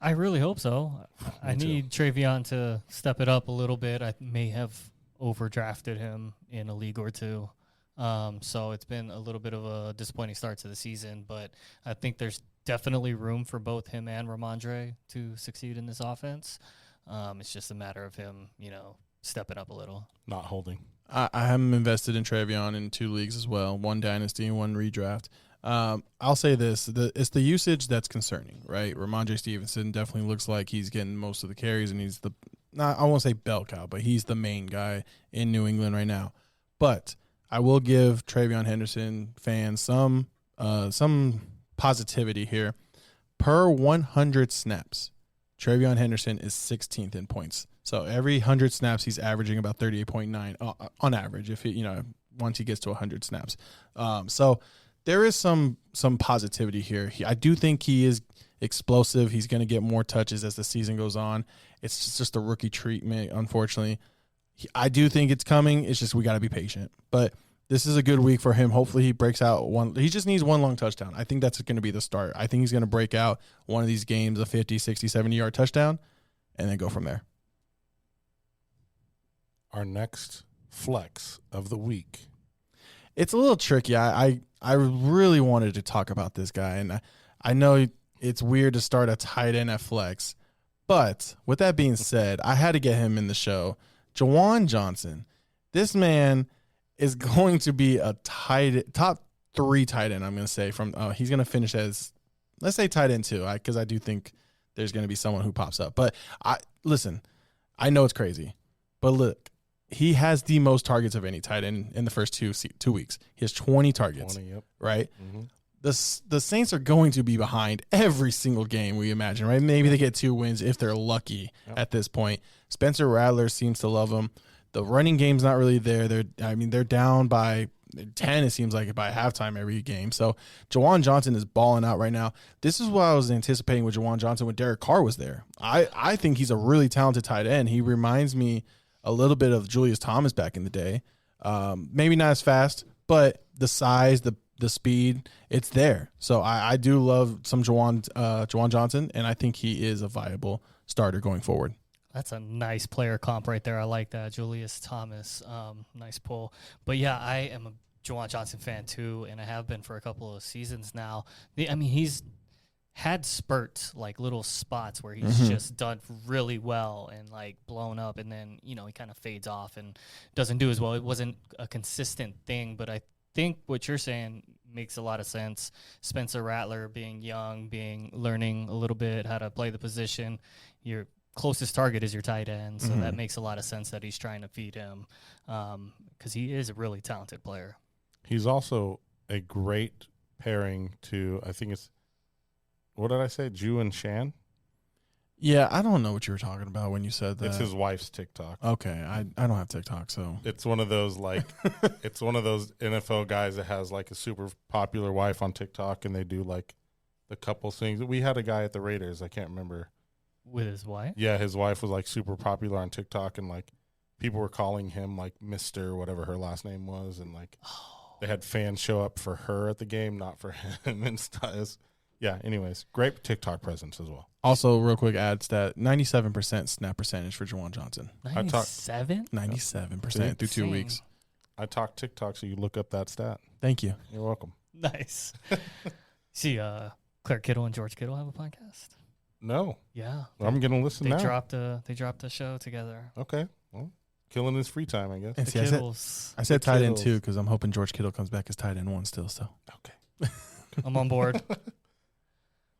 [SPEAKER 6] I really hope so. I need Trayvon to step it up a little bit. I may have overdrafted him in a league or two. So it's been a little bit of a disappointing start to the season, but I think there's definitely room for both him and Ramondre to succeed in this offense. It's just a matter of him, stepping up a little.
[SPEAKER 1] Not holding.
[SPEAKER 5] I am invested in Trayvon in 2 leagues as well, 1 dynasty and 1 redraft. I'll say this, it's the usage that's concerning, right? Ramondre Stevenson definitely looks like he's getting most of the carries, and he's I won't say bell cow, but he's the main guy in New England right now. But I will give Travion Henderson fans some positivity here. Per 100 snaps, Travion Henderson is 16th in points. So every 100 snaps, he's averaging about 38.9 on average. If once he gets to 100 snaps, so there is some positivity here. I do think he is explosive. He's going to get more touches as the season goes on. It's just a rookie treatment, unfortunately. I do think it's coming. It's just we got to be patient. But this is a good week for him. Hopefully he breaks out one. He just needs 1 long touchdown. I think that's going to be the start. I think he's going to break out one of these games, a 50, 60, 70-yard touchdown, and then go from there.
[SPEAKER 1] Our next flex of the week.
[SPEAKER 5] It's a little tricky. I really wanted to talk about this guy, and I know it's weird to start a tight end at flex, but with that being said, I had to get him in the show. Juwan Johnson, this man is going to be a top 3 tight end, I'm going to say. He's going to finish as, let's say, tight end 2, because I do think there's going to be someone who pops up. But listen, I know it's crazy, but look, he has the most targets of any tight end in the first 2 weeks. He has 20 targets,
[SPEAKER 1] 20, yep.
[SPEAKER 5] Right?
[SPEAKER 1] Mm-hmm.
[SPEAKER 5] The Saints are going to be behind every single game, we imagine, right? Maybe they get 2 wins if they're lucky at this point. Spencer Rattler seems to love him. The running game's not really there. They're down by 10, it seems like, by halftime every game. So Juwan Johnson is balling out right now. This is what I was anticipating with Juwan Johnson when Derek Carr was there. I think he's a really talented tight end. He reminds me a little bit of Julius Thomas back in the day. Maybe not as fast, but the size, the speed, it's there. So I do love some Juwan Johnson, and I think he is a viable starter going forward.
[SPEAKER 6] That's a nice player comp right there. I like that. Julius Thomas, nice pull. But, yeah, I am a Juwan Johnson fan too, and I have been for a couple of seasons now. He's had spurts, like little spots where he's just done really well and like blown up, and then, he kind of fades off and doesn't do as well. It wasn't a consistent thing, but I think what you're saying makes a lot of sense. Spencer Rattler being young, learning a little bit how to play the position. Your closest target is your tight end, so that makes a lot of sense that he's trying to feed him, because he is a really talented player.
[SPEAKER 1] He's also a great pairing to, I think it's, what did I say, Ju and Shan?
[SPEAKER 5] Yeah, I don't know what you were talking about when you said that.
[SPEAKER 1] It's his wife's TikTok.
[SPEAKER 5] Okay, I don't have TikTok, so.
[SPEAKER 1] It's one of those, it's one of those NFL guys that has, like, a super popular wife on TikTok, and they do, like, the couple things. We had a guy at the Raiders, I can't remember.
[SPEAKER 6] With his wife?
[SPEAKER 1] Yeah, his wife was, like, super popular on TikTok, and, like, people were calling him, like, Mr. whatever her last name was, and, like, they had fans show up for her at the game, not for him and stuff. Yeah, anyways, great TikTok presence as well.
[SPEAKER 5] Also, real quick ad stat, 97% snap percentage for Juwan Johnson.
[SPEAKER 6] 97?
[SPEAKER 5] 97% through 2 weeks.
[SPEAKER 1] I talk TikTok, so you look up that stat.
[SPEAKER 5] Thank you.
[SPEAKER 1] You're welcome.
[SPEAKER 6] Nice. See, Claire Kittle and George Kittle have a podcast?
[SPEAKER 1] No.
[SPEAKER 6] Yeah.
[SPEAKER 1] I'm going to listen now.
[SPEAKER 6] They dropped a show together.
[SPEAKER 1] Okay. Well, killing his free time, I guess.
[SPEAKER 5] And see, I said tight end 2 because I'm hoping George Kittle comes back as tight end 1 still. So
[SPEAKER 1] okay.
[SPEAKER 6] I'm on board.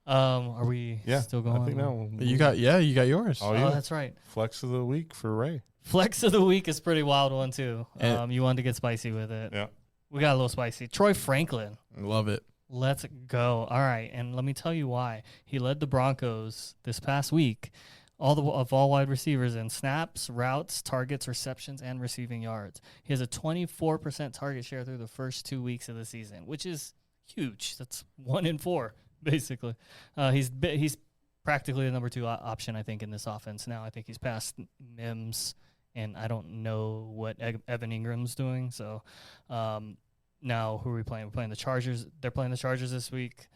[SPEAKER 6] Are we still going?
[SPEAKER 1] I think no.
[SPEAKER 5] You got yours.
[SPEAKER 6] Oh, that's right.
[SPEAKER 1] Flex of the week for Ray.
[SPEAKER 6] Flex of the week is a pretty wild one too. You wanted to get spicy with it.
[SPEAKER 1] Yeah.
[SPEAKER 6] We got a little spicy. Troy Franklin.
[SPEAKER 5] Love it.
[SPEAKER 6] Let's go. All right, and let me tell you why. He led the Broncos this past week, all wide receivers in snaps, routes, targets, receptions, and receiving yards. He has a 24% target share through the first 2 weeks of the season, which is huge. That's 1 in 4. Basically, he's practically the number 2 option, I think, in this offense now. I think he's passed Mims and I don't know what Evan Ingram's doing. So now who are we playing? We're playing the Chargers. They're playing the Chargers this week.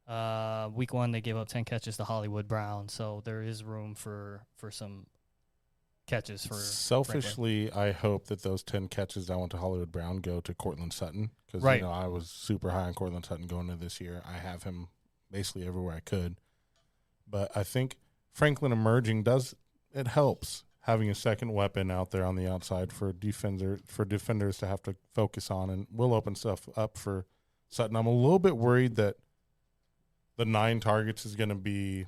[SPEAKER 6] Week 1, they gave up 10 catches to Hollywood Brown, so there is room for some catches for
[SPEAKER 1] Selfishly, Franklin. I hope that those 10 catches that went to Hollywood Brown go to Cortland Sutton because I was super high on Cortland Sutton going into this year. I have him basically everywhere I could. But I think Franklin emerging it helps having a second weapon out there on the outside for defenders to have to focus on, and will open stuff up for Sutton. I'm a little bit worried that the 9 targets is going to be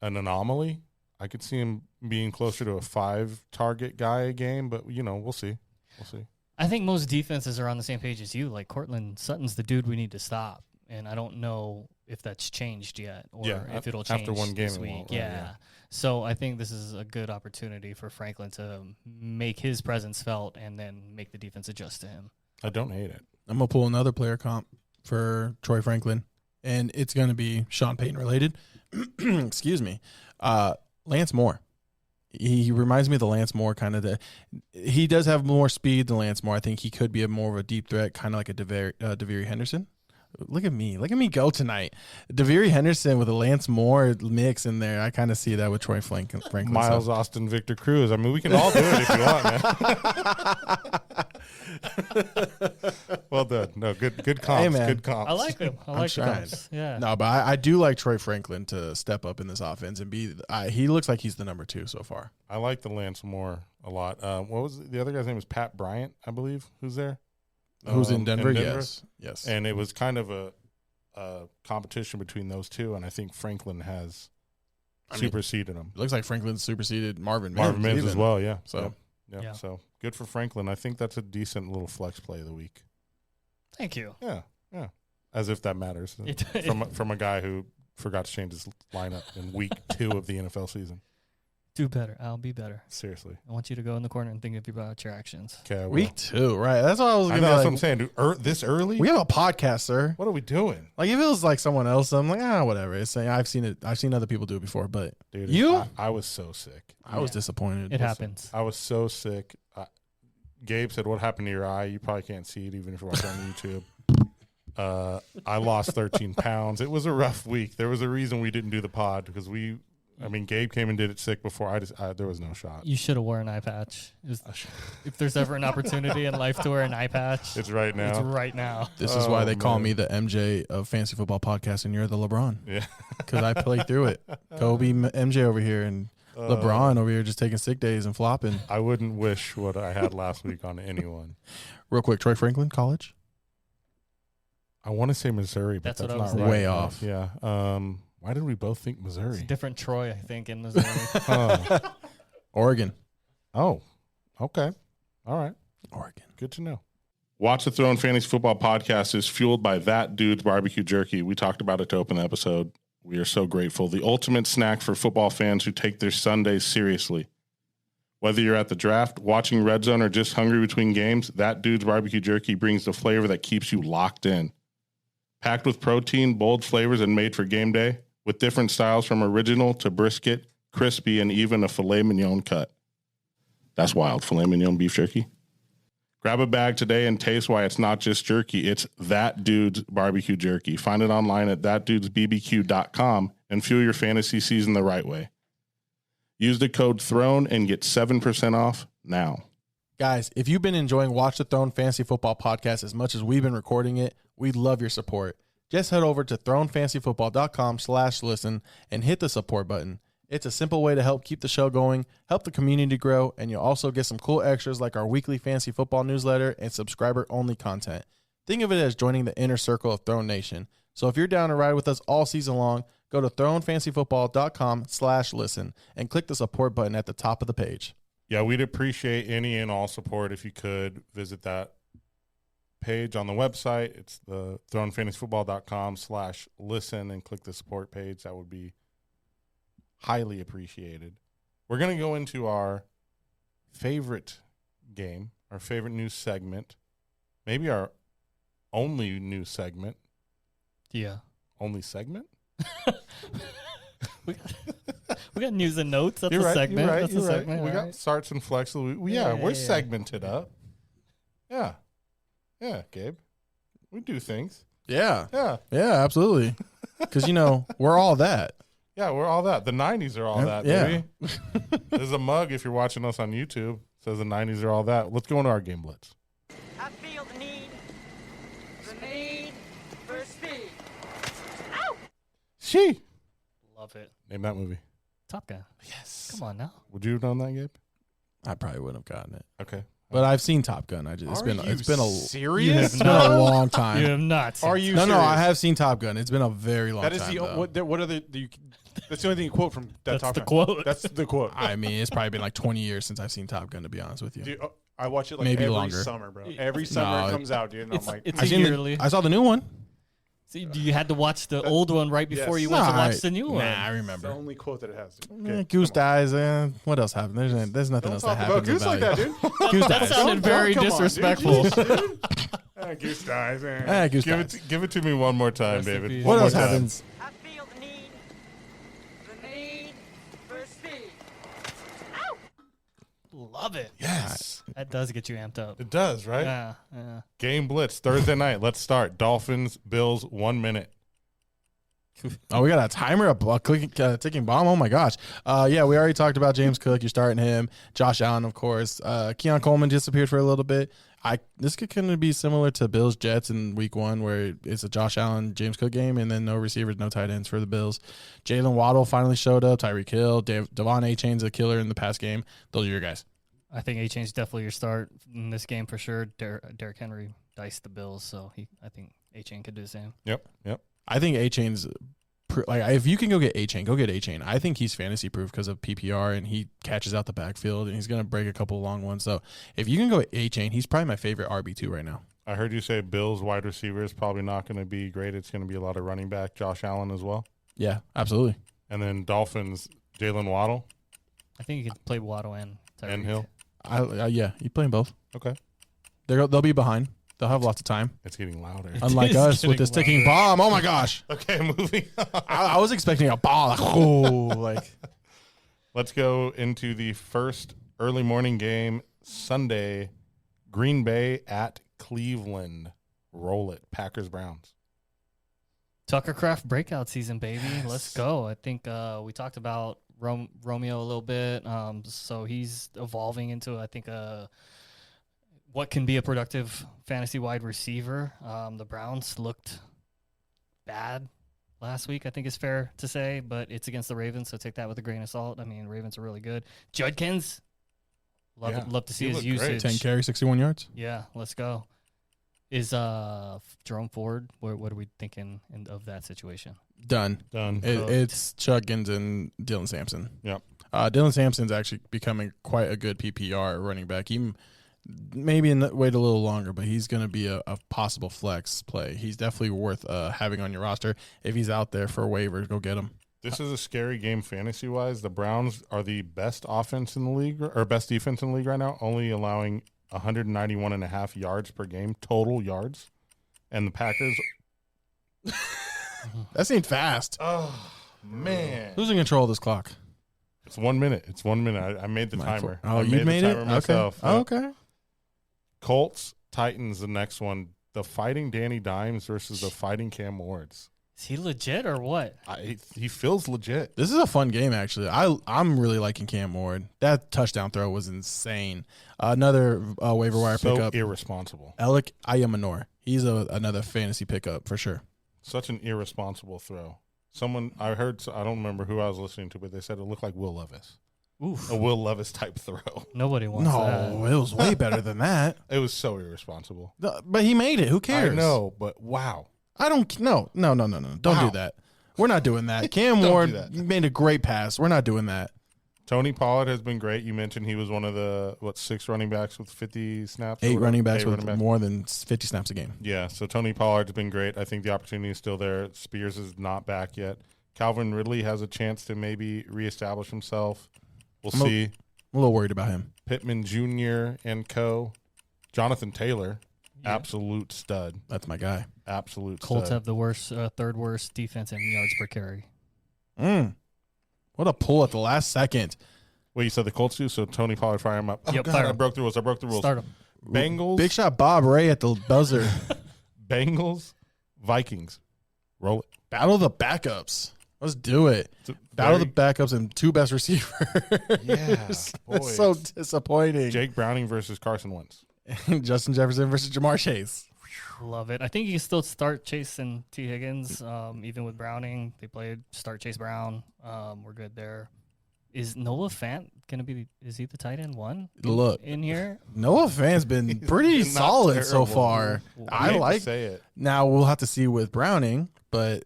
[SPEAKER 1] an anomaly. I could see him being closer to a 5-target guy a game, but, we'll see.
[SPEAKER 6] I think most defenses are on the same page as you. Like, Cortland Sutton's the dude we need to stop, and I don't know if that's changed yet or if it'll change
[SPEAKER 1] after one game
[SPEAKER 6] this week. Yeah. So I think this is a good opportunity for Franklin to make his presence felt and then make the defense adjust to him.
[SPEAKER 1] I don't hate it.
[SPEAKER 5] I'm going to pull another player comp for Troy Franklin, and it's going to be Sean Payton related. Excuse me. Lance Moore. He reminds me of the Lance Moore kind of. He does have more speed than Lance Moore. I think he could be more of a deep threat, kind of like a DeVary Henderson. Look at me go tonight. DeVary Henderson with a Lance Moore mix in there. I kind of see that with Troy Franklin.
[SPEAKER 1] Miles Austin, Victor Cruz. I mean, we can all do it if you want, man. Well done. No, good comps.
[SPEAKER 5] Hey, man.
[SPEAKER 1] Good comps.
[SPEAKER 6] I like them. I like the comps. Yeah.
[SPEAKER 5] No, but I do like Troy Franklin to step up in this offense and be. He looks like he's the number 2 so far.
[SPEAKER 1] I like the Lance Moore a lot. What was the other guy's name? Was Pat Bryant, I believe. Who's there?
[SPEAKER 5] Who's in Denver? Yes.
[SPEAKER 1] And it was kind of a competition between those two, and I think Franklin has superseded him.
[SPEAKER 5] It looks like Franklin superseded Marvin
[SPEAKER 1] Mims as well, yeah.
[SPEAKER 5] So,
[SPEAKER 1] yeah. So good for Franklin. I think that's a decent little flex play of the week.
[SPEAKER 6] Thank you.
[SPEAKER 1] Yeah. As if that matters from a guy who forgot to change his lineup in week 2 of the NFL season.
[SPEAKER 6] Do better. I'll be better.
[SPEAKER 1] Seriously.
[SPEAKER 6] I want you to go in the corner and think about your actions.
[SPEAKER 1] Okay.
[SPEAKER 5] Week 2, right? That's what I was going to
[SPEAKER 1] That's what I'm saying. Dude, this early?
[SPEAKER 5] We have a podcast, sir.
[SPEAKER 1] What are we doing?
[SPEAKER 5] Like, if it was like someone else, I'm like, whatever. It's saying I've seen it. I've seen other people do it before, but
[SPEAKER 1] dude,
[SPEAKER 5] you?
[SPEAKER 1] I was so sick.
[SPEAKER 5] I was disappointed.
[SPEAKER 6] It happens.
[SPEAKER 1] I was so sick. Gabe said, "What happened to your eye? You probably can't see it even if you're watching on YouTube." I lost 13 pounds. It was a rough week. There was a reason we didn't do the pod because Gabe came and did it sick before. There was no shot.
[SPEAKER 6] You should have worn an eye patch. If there's ever an opportunity in life to wear an eye patch,
[SPEAKER 1] it's right now.
[SPEAKER 6] It's right now.
[SPEAKER 5] This is why they call me the MJ of fantasy football podcast, and you're the LeBron.
[SPEAKER 1] Yeah,
[SPEAKER 5] because I played through it. Kobe, MJ over here, and LeBron over here just taking sick days and flopping.
[SPEAKER 1] I wouldn't wish what I had last week on anyone.
[SPEAKER 5] Real quick, Troy Franklin, college.
[SPEAKER 1] I want to say Missouri, but that's not right.
[SPEAKER 5] Way off.
[SPEAKER 1] Yeah. Why did we both think Missouri?
[SPEAKER 6] It's a different Troy, I think, in Missouri.
[SPEAKER 5] Oregon.
[SPEAKER 1] Oh, okay. All right.
[SPEAKER 5] Oregon.
[SPEAKER 1] Good to know.
[SPEAKER 9] Watch the Throne Fantasy Football Podcast is fueled by That Dude's Barbecue Jerky. We talked about it to open the episode. We are so grateful. The ultimate snack for football fans who take their Sundays seriously. Whether you're at the draft, watching Red Zone, or just hungry between games, That Dude's Barbecue Jerky brings the flavor that keeps you locked in. Packed with protein, bold flavors, and made for game day, with different styles from original to brisket, crispy, and even a filet mignon cut. That's wild. Filet mignon beef jerky. Grab a bag today and taste why it's not just jerky. It's That Dude's Barbecue Jerky. Find it online at thatdudesbbq.com and fuel your fantasy season the right way. Use the code THRONE and get 7% off now.
[SPEAKER 5] Guys, if you've been enjoying Watch the Throne Fantasy Football Podcast as much as we've been recording it, we'd love your support. Just head over to thronefantasyfootball.com/listen and hit the support button. It's a simple way to help keep the show going, help the community grow, and you'll also get some cool extras like our weekly fantasy football newsletter and subscriber-only content. Think of it as joining the inner circle of Throne Nation. So if you're down to ride with us all season long, go to thronefantasyfootball.com/listen and click the support button at the top of the page.
[SPEAKER 1] Yeah, we'd appreciate any and all support if you could visit that page on the website. It's the thronefantasyfootball.com/listen and click the support page. That would be highly appreciated. We're going to go into our favorite game, our favorite news segment, maybe our only news segment.
[SPEAKER 6] Yeah.
[SPEAKER 1] Only segment?
[SPEAKER 6] we We got news and notes. That's
[SPEAKER 1] You're
[SPEAKER 6] a
[SPEAKER 1] right.
[SPEAKER 6] segment.
[SPEAKER 1] You're right.
[SPEAKER 6] That's
[SPEAKER 1] You're
[SPEAKER 6] a
[SPEAKER 1] right.
[SPEAKER 6] segment.
[SPEAKER 1] We
[SPEAKER 6] all
[SPEAKER 1] got
[SPEAKER 6] right.
[SPEAKER 1] starts and flex. We're segmented up. Yeah. Yeah, Gabe. We do things.
[SPEAKER 5] Yeah.
[SPEAKER 1] Yeah.
[SPEAKER 5] Yeah, absolutely. Because, we're all that.
[SPEAKER 1] Yeah, we're all that. The 90s are all that,
[SPEAKER 5] Yeah.
[SPEAKER 1] baby. There's a mug if you're watching us on YouTube. It says the 90s are all that. Let's go into our game blitz.
[SPEAKER 11] I feel the need for speed. Ow!
[SPEAKER 1] She.
[SPEAKER 6] Love it.
[SPEAKER 1] Name that movie.
[SPEAKER 6] Top Gun.
[SPEAKER 1] Yes.
[SPEAKER 6] Come on now.
[SPEAKER 1] Would you have known that, Gabe?
[SPEAKER 5] I probably wouldn't have gotten it.
[SPEAKER 1] Okay.
[SPEAKER 5] But I've seen Top Gun. It's been
[SPEAKER 7] serious?
[SPEAKER 5] It's been a long time.
[SPEAKER 6] You have not.
[SPEAKER 7] Are you?
[SPEAKER 5] No,
[SPEAKER 7] serious?
[SPEAKER 5] I have seen Top Gun. It's been a very long
[SPEAKER 7] That is
[SPEAKER 5] time.
[SPEAKER 7] what are the that's the only thing you quote from that
[SPEAKER 6] That's
[SPEAKER 7] Top
[SPEAKER 6] the
[SPEAKER 7] Gun.
[SPEAKER 6] quote.
[SPEAKER 7] That's the quote.
[SPEAKER 5] I mean, it's probably been like 20 years since I've seen Top Gun, to be honest with you.
[SPEAKER 7] Dude, I watch it like
[SPEAKER 5] Maybe
[SPEAKER 7] every
[SPEAKER 5] longer.
[SPEAKER 7] summer, bro. Every summer it comes out, dude. And I'm like,
[SPEAKER 6] It's
[SPEAKER 5] I
[SPEAKER 6] a yearly.
[SPEAKER 5] I saw the new one.
[SPEAKER 6] So you had to watch the old one right before you went to watch the new one.
[SPEAKER 5] Nah, I
[SPEAKER 7] it's
[SPEAKER 5] remember.
[SPEAKER 7] the only quote that it has.
[SPEAKER 5] Goose dies. What else happened? There's nothing else that
[SPEAKER 7] Talk about
[SPEAKER 5] happens.
[SPEAKER 7] Goose like that, dude.
[SPEAKER 5] Goose
[SPEAKER 6] That
[SPEAKER 5] dies.
[SPEAKER 6] sounded very
[SPEAKER 7] Come on, dude.
[SPEAKER 6] disrespectful.
[SPEAKER 7] Goose dies.
[SPEAKER 5] Goose
[SPEAKER 1] Give
[SPEAKER 5] dies.
[SPEAKER 1] give it to me one more time,
[SPEAKER 6] Rest in
[SPEAKER 1] David.
[SPEAKER 6] peace.
[SPEAKER 1] One
[SPEAKER 5] What
[SPEAKER 1] more
[SPEAKER 5] else
[SPEAKER 1] time.
[SPEAKER 5] happens?
[SPEAKER 11] I feel the need for speed.
[SPEAKER 6] Love it.
[SPEAKER 1] Yes.
[SPEAKER 6] That does get you amped up.
[SPEAKER 1] It does, right?
[SPEAKER 6] Yeah.
[SPEAKER 1] Game blitz Thursday night. Let's start. Dolphins, Bills, 1 minute.
[SPEAKER 5] Oh, we got a timer, a ticking bomb. Oh my gosh. Yeah, we already talked about James Cook. You're starting him. Josh Allen, of course. Keon Coleman disappeared for a little bit. This could kind of be similar to Bills Jets in week 1, where it's a Josh Allen, James Cook game, and then no receivers, no tight ends for the Bills. Jalen Waddle finally showed up. Tyreek Hill, Devon Achane's a killer in the pass game. Those are your guys.
[SPEAKER 6] I think Achane's definitely your start in this game for sure. Derrick Henry diced the Bills, so I think Achane could do the same.
[SPEAKER 1] Yep.
[SPEAKER 5] I think Achane's if you can go get Achane, go get Achane. I think he's fantasy proof because of PPR, and he catches out the backfield, and he's going to break a couple long ones. So if you can go Achane, he's probably my favorite RB2 right now.
[SPEAKER 1] I heard you say Bills wide receiver is probably not going to be great. It's going to be a lot of running back, Josh Allen as well.
[SPEAKER 5] Yeah, absolutely.
[SPEAKER 1] And then Dolphins, Jalen Waddle
[SPEAKER 6] I think you could play Waddle and Tyreek.
[SPEAKER 1] and Hill.
[SPEAKER 5] Yeah, you playing both.
[SPEAKER 1] Okay.
[SPEAKER 5] They'll be behind. They'll have lots of time.
[SPEAKER 1] It's getting louder.
[SPEAKER 5] Unlike
[SPEAKER 6] is
[SPEAKER 5] us
[SPEAKER 6] getting
[SPEAKER 5] with this ticking bomb. Oh my gosh.
[SPEAKER 1] Okay, moving on.
[SPEAKER 5] I was expecting a ball.
[SPEAKER 1] Let's go into the first early morning game Sunday. Green Bay at Cleveland. Roll it. Packers, Browns.
[SPEAKER 6] Tucker Craft breakout season, baby. Let's go. I think we talked about Romeo a little bit. So he's evolving into, I think, what can be a productive fantasy wide receiver. The Browns looked bad last week, I think is fair to say, but it's against the Ravens, so take that with a grain of salt. I mean, Ravens are really good. Judkins, love to see his usage.
[SPEAKER 5] 10 carries, 61 yards.
[SPEAKER 6] Yeah, let's go. Is Jerome Ford, what are we thinking of that situation?
[SPEAKER 5] Done. It's Chuggins and Dylan Sampson.
[SPEAKER 1] Yep.
[SPEAKER 5] Dylan Sampson's actually becoming quite a good PPR running back. He maybe wait a little longer, but he's going to be a possible flex play. He's definitely worth having on your roster. If he's out there for waivers, go get him.
[SPEAKER 1] This is a scary game fantasy-wise. The Browns are the best offense in the league, or best defense in the league right now, only allowing 191.5 yards per game, total yards. And the Packers...
[SPEAKER 5] That seemed fast.
[SPEAKER 1] Oh, man.
[SPEAKER 5] Who's in control of this clock?
[SPEAKER 1] It's 1 minute. It's 1 minute. I made the timer.
[SPEAKER 5] Oh,
[SPEAKER 1] you
[SPEAKER 5] made it?
[SPEAKER 1] Myself.
[SPEAKER 5] Okay. Oh, okay.
[SPEAKER 1] Colts, Titans, the next one. The Fighting Danny Dimes versus the Fighting Cam Wards.
[SPEAKER 6] Is he legit or what?
[SPEAKER 1] He feels legit.
[SPEAKER 5] This is a fun game, actually. I'm really liking Cam Ward. That touchdown throw was insane. Another waiver wire pickup.
[SPEAKER 1] Irresponsible.
[SPEAKER 5] Alec Ayamanor. He's another fantasy pickup for sure.
[SPEAKER 1] Such an irresponsible throw. Someone I heard, I don't remember who I was listening to, but they said it looked like Will Levis.
[SPEAKER 6] Oof.
[SPEAKER 1] A Will Levis type throw.
[SPEAKER 6] Nobody wants that.
[SPEAKER 5] No, it was way better than that.
[SPEAKER 1] It was so irresponsible.
[SPEAKER 5] But he made it. Who cares?
[SPEAKER 1] I know, but wow.
[SPEAKER 5] I don't. No. Don't do that. We're not doing that. Cam
[SPEAKER 1] Don't
[SPEAKER 5] Ward
[SPEAKER 1] do that.
[SPEAKER 5] made a great pass. We're not doing that.
[SPEAKER 1] Tony Pollard has been great. You mentioned he was one of the, 6 running backs with 50 snaps?
[SPEAKER 5] Eight running backs with
[SPEAKER 1] running backs.
[SPEAKER 5] more than 50 snaps a game.
[SPEAKER 1] Yeah, so Tony Pollard's been great. I think the opportunity is still there. Spears is not back yet. Calvin Ridley has a chance to maybe reestablish himself. We'll see.
[SPEAKER 5] I'm a little worried about him.
[SPEAKER 1] Pittman Jr. and co. Jonathan Taylor, absolute stud.
[SPEAKER 5] That's my guy.
[SPEAKER 1] Absolute
[SPEAKER 6] Colts
[SPEAKER 1] stud.
[SPEAKER 6] have the worst, third worst defense in yards per carry.
[SPEAKER 5] What a pull at the last second.
[SPEAKER 9] Wait, you said the Colts do? So Tony Pollard fire him up.
[SPEAKER 6] Yep,
[SPEAKER 9] God,
[SPEAKER 6] fire
[SPEAKER 9] I
[SPEAKER 6] him.
[SPEAKER 9] broke the rules.
[SPEAKER 6] Start him.
[SPEAKER 9] Bengals.
[SPEAKER 5] Big shot Bob Ray at the buzzer.
[SPEAKER 9] Bengals. Vikings. Roll it.
[SPEAKER 5] Battle of the backups. Let's do it. Battle of the backups and 2 best receivers.
[SPEAKER 9] Yeah, boy.
[SPEAKER 5] That's so disappointing.
[SPEAKER 9] Jake Browning versus Carson Wentz.
[SPEAKER 5] Justin Jefferson versus Jamar Chase.
[SPEAKER 6] Love it. I think you can still start Chase and T. Higgins, even with Browning. They played start Chase Brown. We're good there. Is Noah Fant going to be – is he the tight end 1
[SPEAKER 5] Look,
[SPEAKER 6] in here?
[SPEAKER 5] Noah Fant's been pretty solid so
[SPEAKER 9] terrible.
[SPEAKER 5] far. I like
[SPEAKER 9] say it.
[SPEAKER 5] Now we'll have to see with Browning, but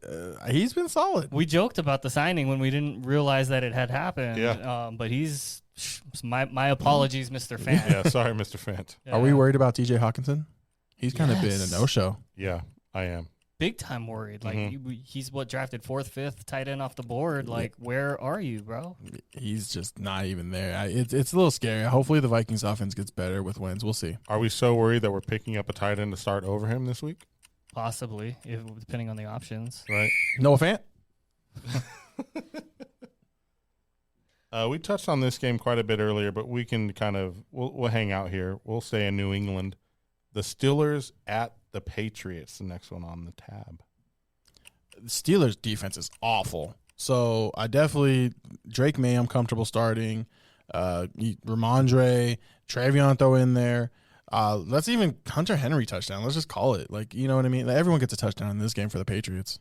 [SPEAKER 5] he's been solid.
[SPEAKER 6] We joked about the signing when we didn't realize that it had happened.
[SPEAKER 9] Yeah.
[SPEAKER 6] But he's my apologies, Mr. Fant.
[SPEAKER 9] Yeah, sorry, Mr. Fant.
[SPEAKER 6] Yeah.
[SPEAKER 5] Are we worried about TJ Hawkinson? He's kind of been a no-show.
[SPEAKER 9] Yeah, I am.
[SPEAKER 6] Big time worried. Like he's what drafted 4th, 5th, tight end off the board. Like where are you, bro?
[SPEAKER 5] He's just not even there. It's a little scary. Hopefully the Vikings offense gets better with wins. We'll see.
[SPEAKER 9] Are we so worried that we're picking up a tight end to start over him this week?
[SPEAKER 6] Possibly, depending on the options.
[SPEAKER 9] Right.
[SPEAKER 5] Noah Fant?
[SPEAKER 9] We touched on this game quite a bit earlier, but we can kind of we'll hang out here. We'll stay in New England. The Steelers at the Patriots, the next one on the tab.
[SPEAKER 5] The Steelers' defense is awful. So I definitely Drake May I'm comfortable starting. Ramondre, Travion throw in there. Let's even Hunter Henry touchdown. Let's just call it. Like, you know what I mean? Like, everyone gets a touchdown in this game for the Patriots.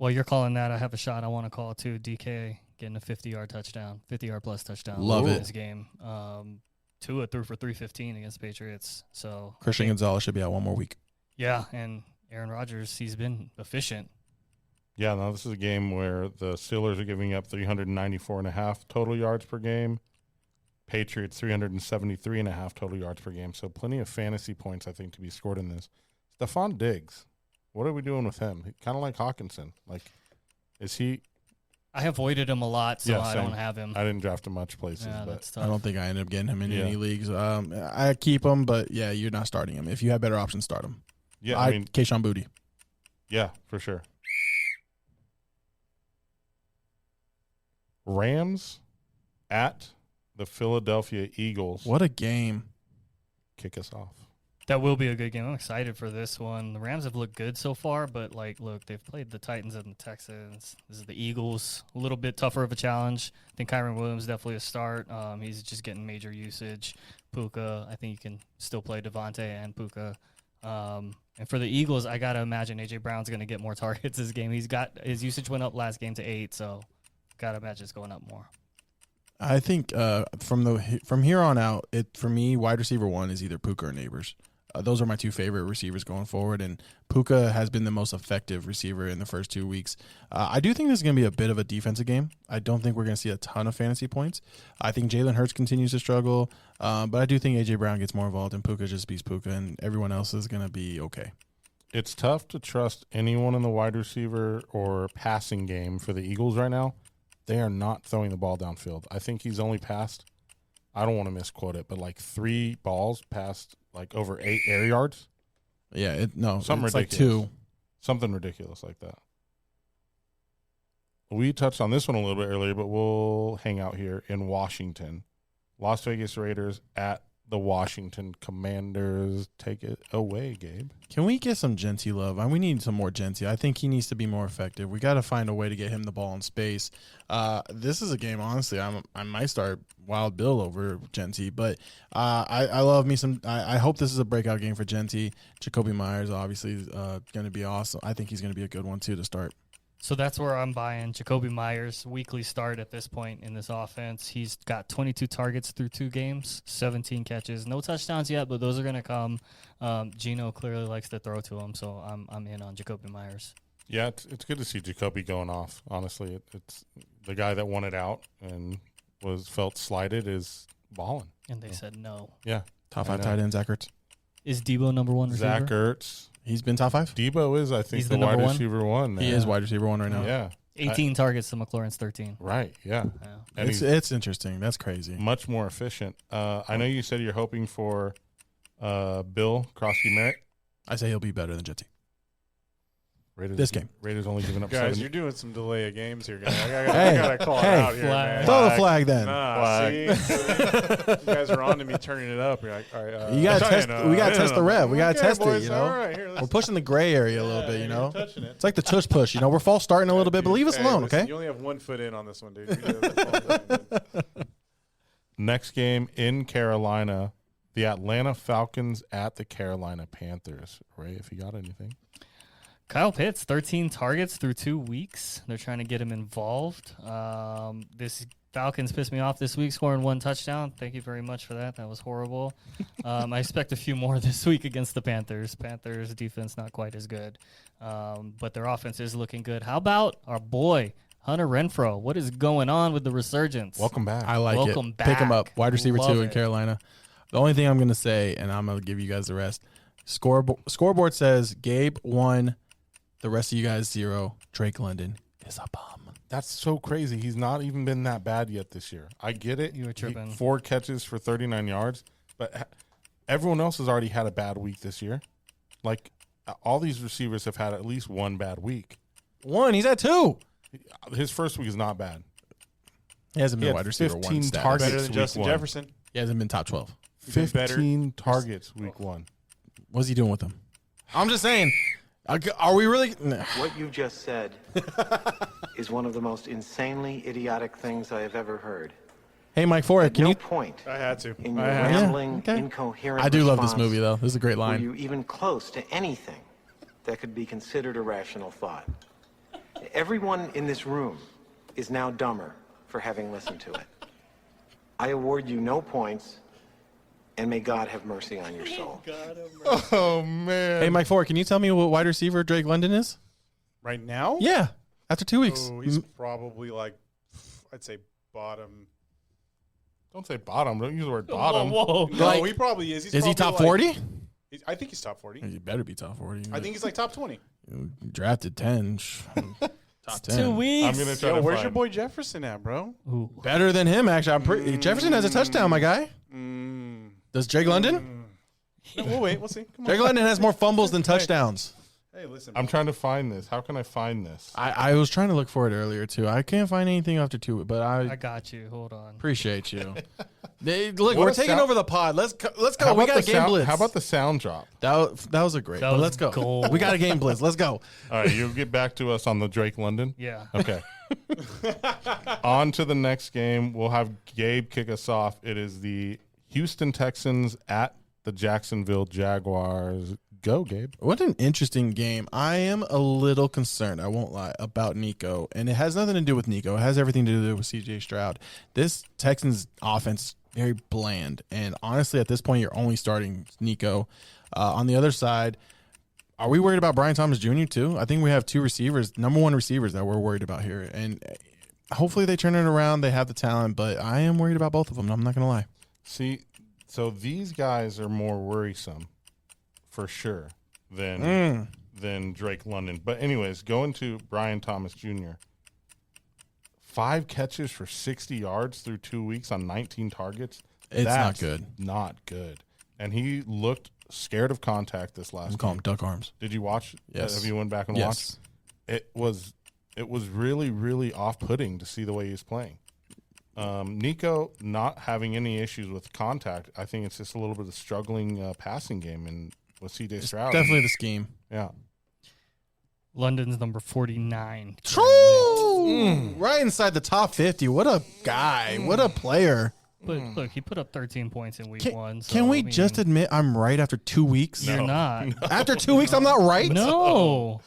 [SPEAKER 6] Well, you're calling that. I have a shot I want to call too. DK getting a 50-yard touchdown, 50-yard plus touchdown.
[SPEAKER 5] Love
[SPEAKER 6] in
[SPEAKER 5] it.
[SPEAKER 6] this game. Tua threw for 315 against Patriots. So
[SPEAKER 5] Christian Gonzalez should be out one more week.
[SPEAKER 6] Yeah, and Aaron Rodgers, he's been efficient.
[SPEAKER 9] Yeah, no, this is a game where the Steelers are giving up 394.5 total yards per game. Patriots 373.5 total yards per game. So plenty of fantasy points, I think, to be scored in this. Stephon Diggs, what are we doing with him? Kind of like Hawkinson. Like, is he?
[SPEAKER 6] I avoided him a lot, so I
[SPEAKER 9] same.
[SPEAKER 6] don't have him.
[SPEAKER 9] I didn't draft him much places,
[SPEAKER 6] Yeah,
[SPEAKER 9] but
[SPEAKER 6] that's tough.
[SPEAKER 5] I don't think I ended up getting him in any leagues. I keep him, but yeah, you're not starting him. If you have better options, start him.
[SPEAKER 9] yeah, I mean,
[SPEAKER 5] Kayshon Boutte.
[SPEAKER 9] yeah, for sure. Rams at the Philadelphia Eagles.
[SPEAKER 5] What a game.
[SPEAKER 9] Kick us off.
[SPEAKER 6] That will be a good game. I'm excited for this one. The Rams have looked good so far, but, like, look, they've played the Titans and the Texans. This is the Eagles. A little bit tougher of a challenge. I think Kyron Williams definitely a start. He's just getting major usage. Puka, I think you can still play Devontae and Puka. And for the Eagles, I got to imagine A.J. Brown's going to get more targets this game. His usage went up last game to 8, so got to imagine it's going up more.
[SPEAKER 5] I think from here on out, for me, wide receiver 1 is either Puka or Neighbors. Those are my 2 favorite receivers going forward, and Puka has been the most effective receiver in the first 2 weeks. I do think this is going to be a bit of a defensive game. I don't think we're going to see a ton of fantasy points. I think Jalen Hurts continues to struggle, but I do think A.J. Brown gets more involved, and Puka just beats Puka, and everyone else is going to be okay.
[SPEAKER 9] It's tough to trust anyone in the wide receiver or passing game for the Eagles right now. They are not throwing the ball downfield. I think he's only passed, I don't want to misquote it, but like 3 balls past like over 8 air yards.
[SPEAKER 5] Yeah, it's
[SPEAKER 9] ridiculous.
[SPEAKER 5] like 2.
[SPEAKER 9] Something ridiculous like that. We touched on this one a little bit earlier, but we'll hang out here in Washington. Las Vegas Raiders at the Washington Commanders. Take it away, Gabe.
[SPEAKER 5] Can we get some Genty love? We need some more Genty. I think he needs to be more effective. We got to find a way to get him the ball in space. This is a game, honestly, I might start Wild Bill over Genty, but I love me some. I hope this is a breakout game for Genty. Jacoby Myers, obviously, is going to be awesome. I think he's going to be a good one, too, to start.
[SPEAKER 6] So that's where I'm buying Jacoby Myers, weekly start at this point in this offense. He's got 22 targets through 2 games, 17 catches. No touchdowns yet, but those are going to come. Geno clearly likes to throw to him, so I'm in on Jacoby Myers.
[SPEAKER 9] Yeah, it's good to see Jacoby going off. Honestly, it's the guy that won it out and felt slighted is balling.
[SPEAKER 6] And they said no.
[SPEAKER 9] Yeah.
[SPEAKER 5] Top 5 tight end, Zach Ertz.
[SPEAKER 6] Is Debo number 1 receiver?
[SPEAKER 9] Zach Ertz.
[SPEAKER 5] He's been top 5?
[SPEAKER 9] Debo is, I think,
[SPEAKER 6] He's
[SPEAKER 9] the
[SPEAKER 6] the
[SPEAKER 9] wide
[SPEAKER 6] number 1?
[SPEAKER 9] receiver 1.
[SPEAKER 5] He is wide receiver 1 right now.
[SPEAKER 9] Yeah.
[SPEAKER 6] 18 targets to McLaurin's 13.
[SPEAKER 9] Right, yeah. And
[SPEAKER 5] It's interesting. That's crazy.
[SPEAKER 9] much more efficient. I know you said you're hoping for Bill Krosky-Merritt.
[SPEAKER 5] I say he'll be better than Genty. This game.
[SPEAKER 1] Raiders only giving up
[SPEAKER 7] Guys,
[SPEAKER 1] 70.
[SPEAKER 7] you're doing some delay of games here, guys. I gotta call it out here, man.
[SPEAKER 5] Throw the flag then.
[SPEAKER 7] See? You guys are on to me turning it up. You're like, all right.
[SPEAKER 5] You gotta test. We gotta test the rev. We gotta
[SPEAKER 7] Okay,
[SPEAKER 5] test
[SPEAKER 7] boys,
[SPEAKER 5] it. You know,
[SPEAKER 7] all right, here,
[SPEAKER 5] we're pushing the gray area a little bit. You know,
[SPEAKER 7] touching it.
[SPEAKER 5] it's like the tush push. You know, we're false starting a little bit, but leave us
[SPEAKER 7] Hey,
[SPEAKER 5] alone,
[SPEAKER 7] listen,
[SPEAKER 5] okay?
[SPEAKER 7] You only have 1 foot in on this one, dude. You're
[SPEAKER 1] Next game in Carolina, the Atlanta Falcons at the Carolina Panthers. Ray, if you got anything.
[SPEAKER 6] Kyle Pitts, 13 targets through 2 weeks. They're trying to get him involved. This Falcons pissed me off this week, scoring 1 touchdown. Thank you very much for that. That was horrible. I expect a few more this week against the Panthers. Panthers defense not quite as good, but their offense is looking good. How about our boy Hunter Renfrow? What is going on with the resurgence?
[SPEAKER 1] Welcome back.
[SPEAKER 5] I like
[SPEAKER 6] Welcome
[SPEAKER 5] it.
[SPEAKER 6] back.
[SPEAKER 5] Pick him up. Wide receiver
[SPEAKER 6] Love
[SPEAKER 5] 2 in
[SPEAKER 6] it.
[SPEAKER 5] Carolina. The only thing I'm going to say, and I'm going to give you guys the rest, scoreboard says Gabe 1, the rest of you guys 0. Drake London is a bum.
[SPEAKER 1] That's so crazy. He's not even been that bad yet this year. I get it.
[SPEAKER 6] You were tripping.
[SPEAKER 1] 4 catches for 39 yards, but everyone else has already had a bad week this year. Like, all these receivers have had at least 1 bad week.
[SPEAKER 5] 1, he's at 2.
[SPEAKER 1] His first week is not bad.
[SPEAKER 5] He hasn't
[SPEAKER 1] He
[SPEAKER 5] been
[SPEAKER 1] had
[SPEAKER 5] wide receiver
[SPEAKER 1] 15
[SPEAKER 5] 1 status.
[SPEAKER 1] targets.
[SPEAKER 7] better than
[SPEAKER 1] week
[SPEAKER 7] Justin
[SPEAKER 1] 1.
[SPEAKER 7] Jefferson.
[SPEAKER 5] He hasn't been top 12.
[SPEAKER 7] been better.
[SPEAKER 1] 15 targets week 1.
[SPEAKER 5] What's he doing with them? I'm just saying. Are we really? Nah.
[SPEAKER 12] What you just said is one of the most insanely idiotic things I have ever heard.
[SPEAKER 5] Hey, Mike Forrest, can
[SPEAKER 12] no
[SPEAKER 5] you?
[SPEAKER 12] point
[SPEAKER 7] I had to.
[SPEAKER 12] in your
[SPEAKER 7] I had to.
[SPEAKER 12] rambling,
[SPEAKER 5] okay.
[SPEAKER 12] incoherent
[SPEAKER 5] I do love this
[SPEAKER 12] response
[SPEAKER 5] movie, though. This is a great
[SPEAKER 12] were
[SPEAKER 5] line.
[SPEAKER 12] you even close to anything that could be considered a rational thought. Everyone in this room is now dumber for having listened to it. I award you no points, and may God have mercy on your soul.
[SPEAKER 1] Oh, man.
[SPEAKER 5] Hey, Mike Forrest, can you tell me what wide receiver Drake London is?
[SPEAKER 7] Right now?
[SPEAKER 5] Yeah, after 2 weeks.
[SPEAKER 7] Oh, he's probably like, I'd say bottom.
[SPEAKER 1] Don't say bottom. Don't use the word bottom.
[SPEAKER 6] Whoa.
[SPEAKER 7] No,
[SPEAKER 5] Like,
[SPEAKER 7] he probably is. He's
[SPEAKER 5] Is he top
[SPEAKER 7] probably
[SPEAKER 5] 40?
[SPEAKER 7] I think he's top 40.
[SPEAKER 5] He better be top 40.
[SPEAKER 7] I think he's like top 20.
[SPEAKER 5] Drafted 10. Top 10.
[SPEAKER 6] 2 weeks.
[SPEAKER 1] I'm going to try
[SPEAKER 7] Yo,
[SPEAKER 1] to
[SPEAKER 7] where's
[SPEAKER 1] find.
[SPEAKER 7] your boy Jefferson at, bro?
[SPEAKER 6] Ooh.
[SPEAKER 5] Better than him, actually. I'm pretty. Jefferson has a touchdown, my guy. Does Drake London?
[SPEAKER 7] No, we'll wait. We'll see. Come on.
[SPEAKER 5] Drake London has more fumbles than touchdowns.
[SPEAKER 7] Hey, listen.
[SPEAKER 1] I'm trying to find this. How can I find this?
[SPEAKER 5] I was trying to look for it earlier, too. I can't find anything after 2, but
[SPEAKER 6] I
[SPEAKER 5] I
[SPEAKER 6] got you. Hold on.
[SPEAKER 5] appreciate you. Look,
[SPEAKER 1] What
[SPEAKER 5] we're
[SPEAKER 1] a
[SPEAKER 5] taking
[SPEAKER 1] sound-
[SPEAKER 5] over the pod. Let's go.
[SPEAKER 1] How
[SPEAKER 5] We
[SPEAKER 1] about
[SPEAKER 5] got a
[SPEAKER 1] the
[SPEAKER 5] game
[SPEAKER 1] sound-
[SPEAKER 5] blitz.
[SPEAKER 1] How about the sound drop?
[SPEAKER 5] That was a great.
[SPEAKER 6] That
[SPEAKER 5] But
[SPEAKER 6] was
[SPEAKER 5] let's go.
[SPEAKER 6] gold.
[SPEAKER 5] We got a game blitz. Let's go.
[SPEAKER 1] All right, you'll get back to us on the Drake London?
[SPEAKER 6] Yeah.
[SPEAKER 1] Okay. On to the next game. We'll have Gabe kick us off. It is the Houston Texans at the Jacksonville Jaguars. Go, Gabe.
[SPEAKER 5] What an interesting game. I am a little concerned, I won't lie, about Nico. And it has nothing to do with Nico. It has everything to do with CJ Stroud. This Texans offense, very bland. And honestly, at this point, you're only starting Nico. On the other side, are we worried about Brian Thomas Jr. too? I think we have 2 receivers, number 1 receivers that we're worried about here. And hopefully they turn it around. They have the talent, but I am worried about both of them. I'm not going to lie.
[SPEAKER 1] See, so these guys are more worrisome for sure than Drake London. But anyways, going to Brian Thomas Jr. 5 catches for 60 yards through 2 weeks on 19 targets.
[SPEAKER 5] It's not
[SPEAKER 1] That's
[SPEAKER 5] good.
[SPEAKER 1] Not good. And he looked scared of contact this last
[SPEAKER 5] We call
[SPEAKER 1] game.
[SPEAKER 5] him Duck Arms.
[SPEAKER 1] Did you watch?
[SPEAKER 5] Yes.
[SPEAKER 1] Have you went back and
[SPEAKER 5] Yes.
[SPEAKER 1] watched? It was really, really off-putting to see the way he's playing. Nico not having any issues with contact. I think it's just a little bit of struggling passing game and with CJ Stroud.
[SPEAKER 5] Definitely the scheme.
[SPEAKER 1] Yeah.
[SPEAKER 6] London's number 49.
[SPEAKER 5] Right inside the top 50. What a guy. What a player.
[SPEAKER 6] But look, he put up 13 points in week 1. So,
[SPEAKER 5] Can we
[SPEAKER 6] I mean,
[SPEAKER 5] just admit I'm right after 2 weeks?
[SPEAKER 6] You're not.
[SPEAKER 5] After 2 weeks, I'm not right?
[SPEAKER 6] No.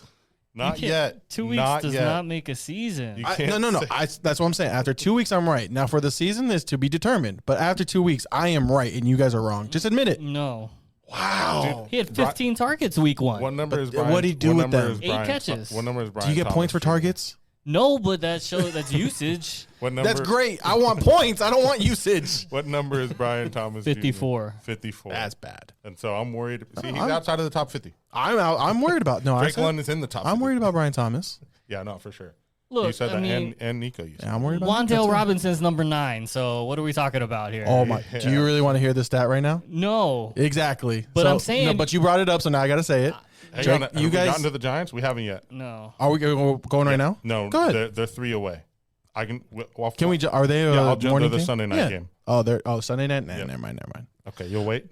[SPEAKER 1] Not
[SPEAKER 6] You can't-
[SPEAKER 1] yet.
[SPEAKER 6] 2 weeks
[SPEAKER 1] Not
[SPEAKER 6] does
[SPEAKER 1] yet.
[SPEAKER 6] not make a season.
[SPEAKER 1] You can't
[SPEAKER 5] No.
[SPEAKER 1] say-
[SPEAKER 5] That's what I'm saying. After 2 weeks, I'm right. Now, for the season, is to be determined. But after 2 weeks, I am right, and you guys are wrong. Just admit it.
[SPEAKER 6] No.
[SPEAKER 5] Wow.
[SPEAKER 6] He had 15 targets week 1.
[SPEAKER 1] What number is
[SPEAKER 5] But
[SPEAKER 1] Brian?
[SPEAKER 5] what'd he do
[SPEAKER 1] what
[SPEAKER 5] with
[SPEAKER 1] number
[SPEAKER 5] them?
[SPEAKER 1] is
[SPEAKER 6] 8
[SPEAKER 1] Brian-
[SPEAKER 6] catches.
[SPEAKER 1] What number is Brian?
[SPEAKER 5] Do you get
[SPEAKER 1] Thomas
[SPEAKER 5] points for
[SPEAKER 1] Jr.?
[SPEAKER 5] targets?
[SPEAKER 6] No, but that's usage.
[SPEAKER 1] What number?
[SPEAKER 5] That's great. I want points. I don't want usage.
[SPEAKER 1] What number is Brian Thomas? Jr.?
[SPEAKER 6] 54.
[SPEAKER 1] 54.
[SPEAKER 5] That's bad.
[SPEAKER 1] And so I'm worried. See, he's
[SPEAKER 5] I'm-
[SPEAKER 1] outside of the top 50.
[SPEAKER 5] I'm out. I'm worried about. No, I
[SPEAKER 1] Drake
[SPEAKER 5] said,
[SPEAKER 1] London's in the top 50.
[SPEAKER 5] I'm worried about Brian Thomas.
[SPEAKER 1] Yeah, no, for sure.
[SPEAKER 6] Look,
[SPEAKER 1] you said
[SPEAKER 6] I
[SPEAKER 1] that,
[SPEAKER 6] mean,
[SPEAKER 1] and Nico. You said
[SPEAKER 5] Yeah, I'm worried about Nico,
[SPEAKER 6] Wan'Dale
[SPEAKER 5] too.
[SPEAKER 6] Robinson's number 9. So what are we talking about here?
[SPEAKER 5] Oh my! Do you really want to hear the stat right now?
[SPEAKER 6] No.
[SPEAKER 5] Exactly.
[SPEAKER 6] But
[SPEAKER 5] So-
[SPEAKER 6] I'm saying-
[SPEAKER 5] no. But you brought it up, so now I got to say it.
[SPEAKER 1] Hang
[SPEAKER 5] Drake,
[SPEAKER 1] on, have
[SPEAKER 5] you
[SPEAKER 1] we
[SPEAKER 5] guys
[SPEAKER 1] gotten to the Giants? We haven't yet.
[SPEAKER 6] No.
[SPEAKER 5] are we going right now?
[SPEAKER 1] No,
[SPEAKER 5] Go ahead.
[SPEAKER 1] They're 3 away. I can. Well,
[SPEAKER 5] Can we? Are they?
[SPEAKER 1] Yeah, I'll jump
[SPEAKER 5] morning
[SPEAKER 1] to the
[SPEAKER 5] game?
[SPEAKER 1] Sunday night game.
[SPEAKER 5] Oh, they're Sunday night. Nah,
[SPEAKER 1] Yeah.
[SPEAKER 5] Never mind.
[SPEAKER 1] Okay, you'll wait.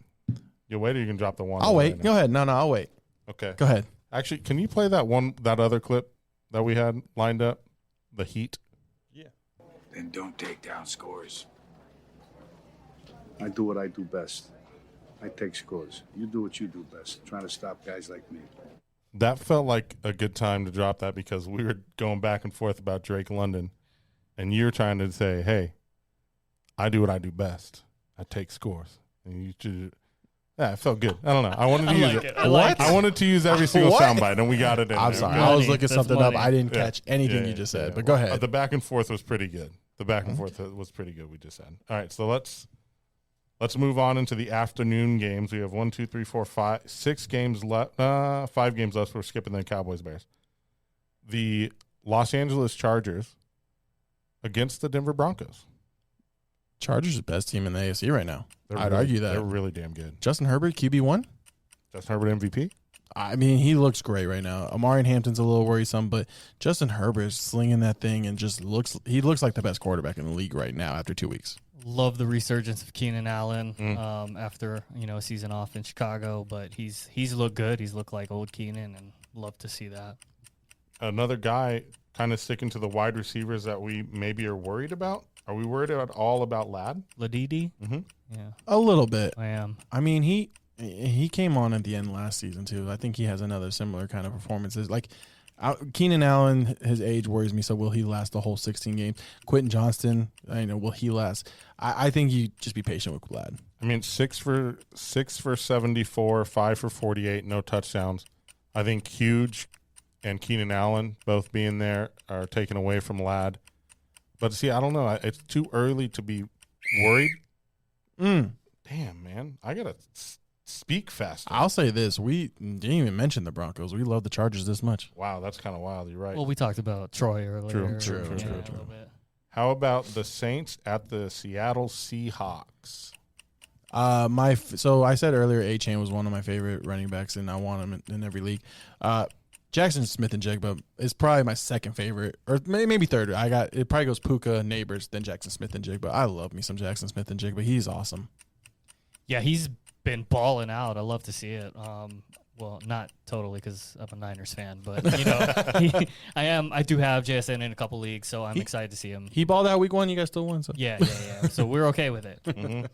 [SPEAKER 1] You'll wait, or you can drop the one.
[SPEAKER 5] I'll wait. Go ahead. No, I'll wait.
[SPEAKER 1] Okay.
[SPEAKER 5] Go ahead.
[SPEAKER 1] Actually, can you play that other clip that we had lined up? The Heat.
[SPEAKER 13] Then don't take down scores. I do what I do best. I take scores. You do what you do best, trying to stop guys like me.
[SPEAKER 1] That felt like a good time to drop that because we were going back and forth about Drake London, and you're trying to say, "Hey, I do what I do best. I take scores." And you should. Yeah, it felt good. I don't know. I wanted to use it. I wanted to use every single soundbite, and we got it in
[SPEAKER 5] I'm
[SPEAKER 1] there.
[SPEAKER 5] sorry. I was looking something up. I didn't catch anything you just said, but go ahead.
[SPEAKER 1] The back and forth was pretty good. The back and forth was pretty good. We just had. All right, so let's move on into the afternoon games. We have 1, 2, 3, 4, 5, 6 games left. 5 games left. We're skipping the Cowboys Bears. The Los Angeles Chargers against the Denver Broncos.
[SPEAKER 5] Chargers the best team in the AFC right now. I'd
[SPEAKER 1] really,
[SPEAKER 5] argue that.
[SPEAKER 1] they're really damn good.
[SPEAKER 5] Justin Herbert, QB1.
[SPEAKER 1] Justin Herbert MVP.
[SPEAKER 5] I mean, he looks great right now. Amari Hampton's a little worrisome, but Justin Herbert is slinging that thing and just looks like the best quarterback in the league right now after 2 weeks.
[SPEAKER 6] Love the resurgence of Keenan Allen after a season off in Chicago, but he's looked good. He's looked like old Keenan, and love to see that.
[SPEAKER 1] Another guy kind of sticking to the wide receivers that we maybe are worried about. Are we worried at all about Ladd?
[SPEAKER 6] Ladidi?
[SPEAKER 1] Mm-hmm.
[SPEAKER 6] Yeah.
[SPEAKER 5] A little bit.
[SPEAKER 6] I am.
[SPEAKER 5] I mean, he came on at the end last season too. I think he has another similar kind of performances. Like Keenan Allen, his age worries me. So will he last the whole 16 games? Quentin Johnston, will he last? I think you just be patient with Ladd.
[SPEAKER 1] I mean, 6 for 74, 5 for 48, no touchdowns. I think Huge and Keenan Allen both being there are taken away from Ladd. But see, I don't know. It's too early to be worried. Damn, man. I got to speak faster.
[SPEAKER 5] I'll say this. We didn't even mention the Broncos. We love the Chargers this much.
[SPEAKER 1] Wow, that's kind of wild. You're right.
[SPEAKER 6] Well, we talked about Troy earlier.
[SPEAKER 1] True. How about the Saints at the Seattle Seahawks?
[SPEAKER 5] So I said earlier, A-Chain was one of my favorite running backs, and I want him in every league. Jackson Smith-Njigba is probably my second favorite, or maybe third. It probably goes Puka, Neighbors, then Jackson Smith-Njigba. I love me some Jackson Smith-Njigba. He's awesome.
[SPEAKER 6] Yeah, he's been balling out. I love to see it. Well, not totally because I'm a Niners fan, but I do have JSN in a couple leagues, so I'm excited to see him.
[SPEAKER 5] He balled out week 1. You guys still won, so
[SPEAKER 6] yeah. So we're okay with it.
[SPEAKER 1] Mm-hmm.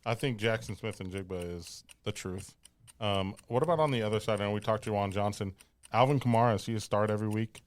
[SPEAKER 1] I think Jackson Smith-Njigba is the truth. What about on the other side? I know we talked to Juwan Johnson. Alvin Kamara, is he a start every week?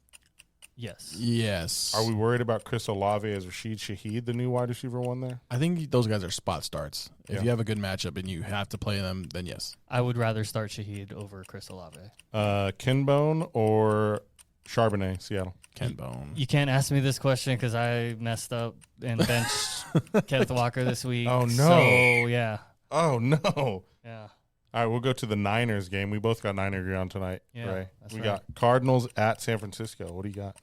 [SPEAKER 6] Yes.
[SPEAKER 1] Are we worried about Chris Olave as Rashid Shaheed, the new wide receiver one there?
[SPEAKER 5] I think those guys are spot starts. If you have a good matchup and you have to play them, then yes.
[SPEAKER 6] I would rather start Shaheed over Chris Olave.
[SPEAKER 1] Kenbone or Charbonnet, Seattle?
[SPEAKER 5] Kenbone.
[SPEAKER 6] You can't ask me this question because I messed up and benched Kenneth Walker this week.
[SPEAKER 1] Oh, no.
[SPEAKER 6] So, yeah.
[SPEAKER 1] Oh, no.
[SPEAKER 6] Yeah.
[SPEAKER 1] All right, we'll go to the Niners game. We both got Niner ground tonight, Ray.
[SPEAKER 6] That's
[SPEAKER 1] we
[SPEAKER 6] right.
[SPEAKER 1] got Cardinals at San Francisco. What do you got?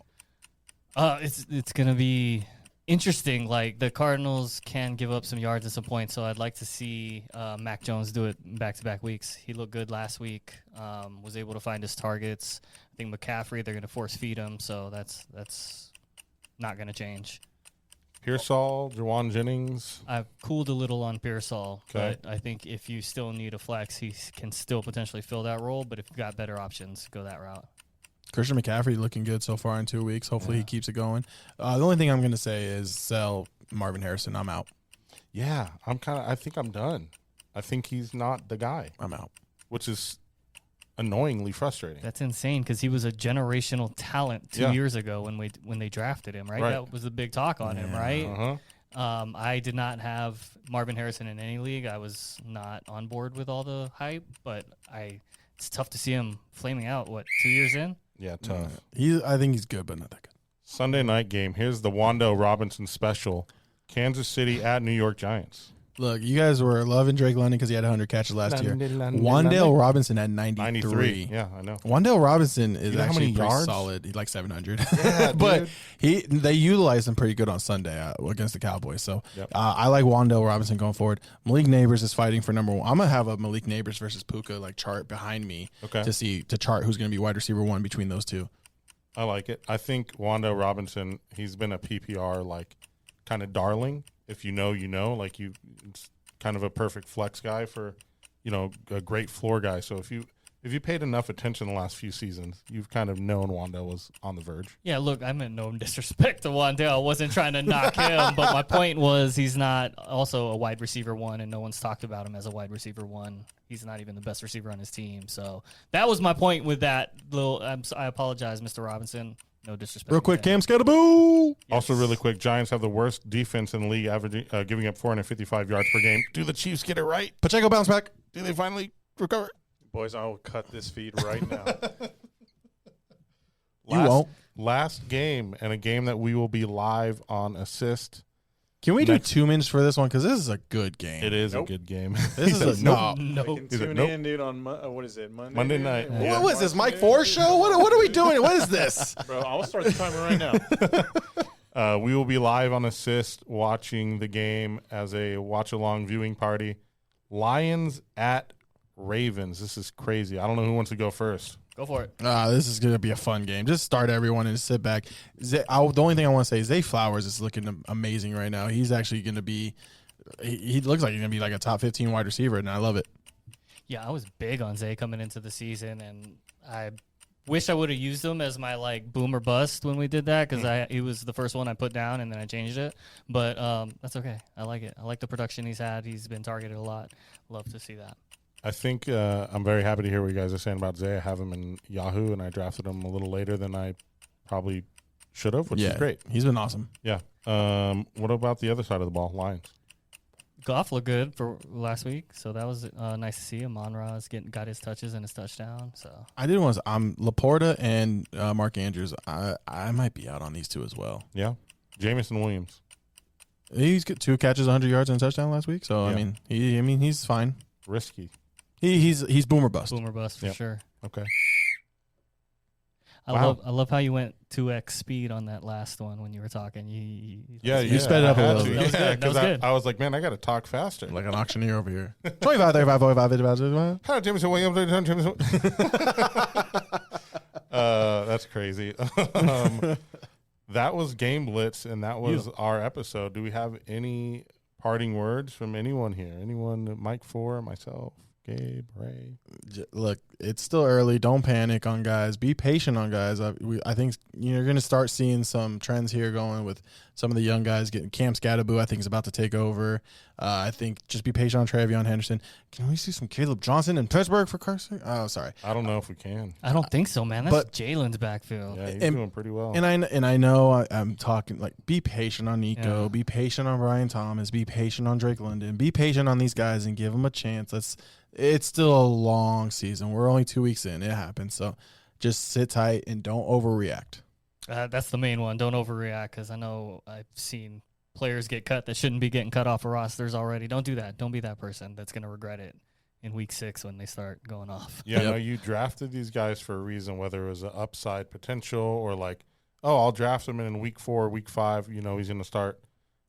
[SPEAKER 6] It's going to be interesting. Like, the Cardinals can give up some yards at some point, so I'd like to see Mac Jones do it back-to-back weeks. He looked good last week, was able to find his targets. I think McCaffrey, they're going to force feed him, so that's not going to change.
[SPEAKER 1] Pearsall, Jawan Jennings.
[SPEAKER 6] I've cooled a little on Pearsall,
[SPEAKER 1] Okay.
[SPEAKER 6] but I think if you still need a flex, he can still potentially fill that role, but if you've got better options, go that route.
[SPEAKER 5] Christian McCaffrey looking good so far in 2 weeks. Hopefully he keeps it going. The only thing I'm going to say is sell Marvin Harrison. I'm out.
[SPEAKER 1] Yeah, I think I'm done. I think he's not the guy.
[SPEAKER 5] I'm out.
[SPEAKER 1] Which is annoyingly frustrating.
[SPEAKER 6] That's insane because he was a generational talent 2 years ago when they drafted him, right? That was the big talk on him, right?
[SPEAKER 1] Uh-huh.
[SPEAKER 6] I did not have Marvin Harrison in any league. I was not on board with all the hype, but it's tough to see him flaming out, 2 years in?
[SPEAKER 1] Yeah, tough.
[SPEAKER 5] I think he's good, but not that good.
[SPEAKER 1] Sunday night game. Here's the Wando Robinson special. Kansas City at New York Giants.
[SPEAKER 5] Look, you guys were loving Drake London because he had 100 catches last year. Wandale Robinson had 93.
[SPEAKER 1] Yeah, I know.
[SPEAKER 5] Wandale Robinson is actually pretty
[SPEAKER 1] yards?
[SPEAKER 5] solid. He's like 700.
[SPEAKER 1] Yeah,
[SPEAKER 5] but they utilized him pretty good on Sunday against the Cowboys. So
[SPEAKER 1] Yep.
[SPEAKER 5] I like Wandale Robinson going forward. Malik Neighbors is fighting for number 1. I'm gonna have a Malik Neighbors versus Puka like chart behind me to chart who's gonna be wide receiver 1 between those two.
[SPEAKER 1] I like it. I think Wandale Robinson, he's been a PPR like kind of darling. If you know, you know. Like it's kind of a perfect flex guy for, a great floor guy. So if you paid enough attention the last few seasons, you've kind of known Wandale was on the verge.
[SPEAKER 6] Yeah, look, I meant no disrespect to Wandale. I wasn't trying to knock him, but my point was he's not also a wide receiver 1, and no one's talked about him as a wide receiver 1. He's not even the best receiver on his team. So that was my point with that little. I apologize, Mr. Robinson. No disrespect.
[SPEAKER 5] Real quick, Cam Scatterboo.
[SPEAKER 1] Yes. Also, really quick, Giants have the worst defense in the league, averaging giving up 455 yards per game. Do the Chiefs get it right?
[SPEAKER 5] Pacheco bounce back.
[SPEAKER 1] Do they finally recover?
[SPEAKER 7] Boys, I will cut this feed right now.
[SPEAKER 5] You won't.
[SPEAKER 1] Last game, and a game that we will be live on Assist.
[SPEAKER 5] Can we do 2 minutes for this one? Because this is a good game.
[SPEAKER 1] It is a good game.
[SPEAKER 5] This is a
[SPEAKER 1] nope.
[SPEAKER 7] Tune in, dude, on what is it?
[SPEAKER 1] Monday night.
[SPEAKER 5] Yeah. What was this, Mike Ford show? What are we doing? What is this?
[SPEAKER 7] Bro, I'll start the timer right now.
[SPEAKER 1] We will be live on Assist watching the game as a watch-along viewing party. Lions at Ravens. This is crazy. I don't know who wants to go first.
[SPEAKER 6] Go for it.
[SPEAKER 5] This is going to be a fun game. Just start everyone and sit back. The only thing I want to say is Zay Flowers is looking amazing right now. He's actually going to be – he looks like he's going to be like a top 15 wide receiver, and I love it.
[SPEAKER 6] Yeah, I was big on Zay coming into the season, and I wish I would have used him as my like boom or bust when we did that because he was the first one I put down, and then I changed it. But that's okay. I like it. I like the production he's had. He's been targeted a lot. Love to see that.
[SPEAKER 1] I think I'm very happy to hear what you guys are saying about Zay. I have him in Yahoo, and I drafted him a little later than I probably should have, which is great.
[SPEAKER 5] He's been awesome.
[SPEAKER 1] Yeah. What about the other side of the ball, Lions?
[SPEAKER 6] Goff looked good for last week, so that was nice to see. Amon-Ra's got his touches and his touchdown. So
[SPEAKER 5] I did want to. Laporta and Mark Andrews. I might be out on these two as well.
[SPEAKER 1] Yeah, Jamison Williams.
[SPEAKER 5] He's got 2 catches, 100 yards, and a touchdown last week. So
[SPEAKER 1] Yeah.
[SPEAKER 5] he's fine.
[SPEAKER 1] Risky.
[SPEAKER 5] He's boomer bust.
[SPEAKER 6] Boomer bust for sure.
[SPEAKER 1] Okay.
[SPEAKER 6] I love how you went 2x speed on that last one when you were talking. You
[SPEAKER 5] sped it up a little bit.
[SPEAKER 6] That was good. That was good.
[SPEAKER 1] I was like, man, I got to talk faster.
[SPEAKER 5] Like an auctioneer over here. 25, 35, 45, 55, 55.
[SPEAKER 1] Hello, Jamison Williams. That's crazy. That was Game Blitz, and that was our episode. Do we have any parting words from anyone here? Anyone? Mike Four, myself, Gabe, Ray.
[SPEAKER 5] Look, it's still early. Don't panic on guys. Be patient on guys. I think you're going to start seeing some trends here going with some of the young guys getting. Cam Scatterboo, I think, is about to take over. I think just be patient on Travion Henderson. Can we see some Caleb Johnson in Pittsburgh for Carson? Oh, sorry.
[SPEAKER 1] I don't know if we can.
[SPEAKER 6] I don't think so, man. That's Jalen's backfield.
[SPEAKER 1] Yeah, he's doing pretty well.
[SPEAKER 5] And I know I'm talking like be patient on Nico. Yeah. Be patient on Brian Thomas. Be patient on Drake London. Be patient on these guys and give them a chance. It's still a long season. We're only 2 weeks in. It happens. So just sit tight and don't overreact.
[SPEAKER 6] That's the main one. Don't overreact because I know I've seen players get cut that shouldn't be getting cut off of rosters already. Don't do that. Don't be that person that's going to regret it in week 6 when they start going off.
[SPEAKER 1] Yeah, no, you drafted these guys for a reason, whether it was an upside potential or like, oh, I'll draft him in week 4, week 5. You know, he's going to start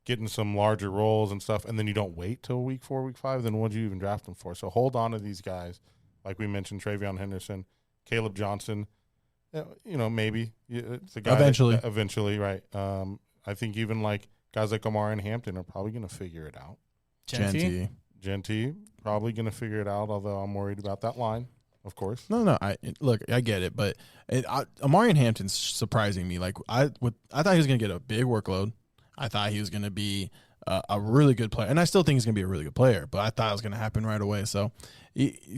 [SPEAKER 1] getting some larger roles and stuff, and then you don't wait till week 4, week 5, then what'd you even draft them for? So hold on to these guys. Like we mentioned, Travion Henderson, Caleb Johnson, you know, maybe. It's a guy eventually, right. I think even like guys like Omar and Hampton are probably going to figure it out. Genty, probably going to figure it out, although I'm worried about that line, of course.
[SPEAKER 5] No, I get it, but Amari and Hampton's surprising me. Like I thought he was going to get a big workload. I thought he was going to be a really good player, and I still think he's going to be a really good player, but I thought it was going to happen right away. So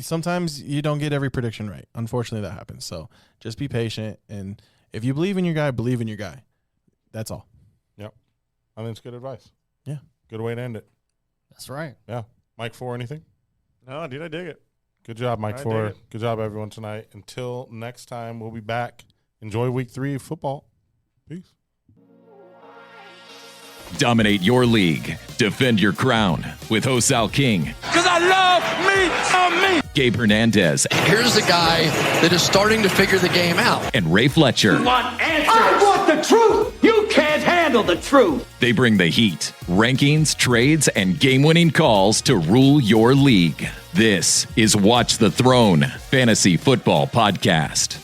[SPEAKER 5] sometimes you don't get every prediction right. Unfortunately, that happens. So just be patient, and if you believe in your guy, believe in your guy. That's all.
[SPEAKER 1] Yep. I think it's good advice.
[SPEAKER 5] Yeah.
[SPEAKER 1] Good way to end it.
[SPEAKER 6] That's right.
[SPEAKER 1] Yeah. Mike Four, anything?
[SPEAKER 7] No, dude, I dig it.
[SPEAKER 1] Good job, Mike Four. Good job, everyone, tonight. Until next time, we'll be back. Enjoy week 3 of football. Peace.
[SPEAKER 2] Dominate your league. Defend your crown with Hosal King.
[SPEAKER 3] Because I love me.
[SPEAKER 2] Gabe Hernandez.
[SPEAKER 4] Here's a guy that is starting to figure the game out.
[SPEAKER 2] And Ray Fletcher.
[SPEAKER 3] I want the truth. You can't handle the truth.
[SPEAKER 2] They bring the heat, rankings, trades, and game-winning calls to rule your league. This is Watch the Throne Fantasy Football Podcast.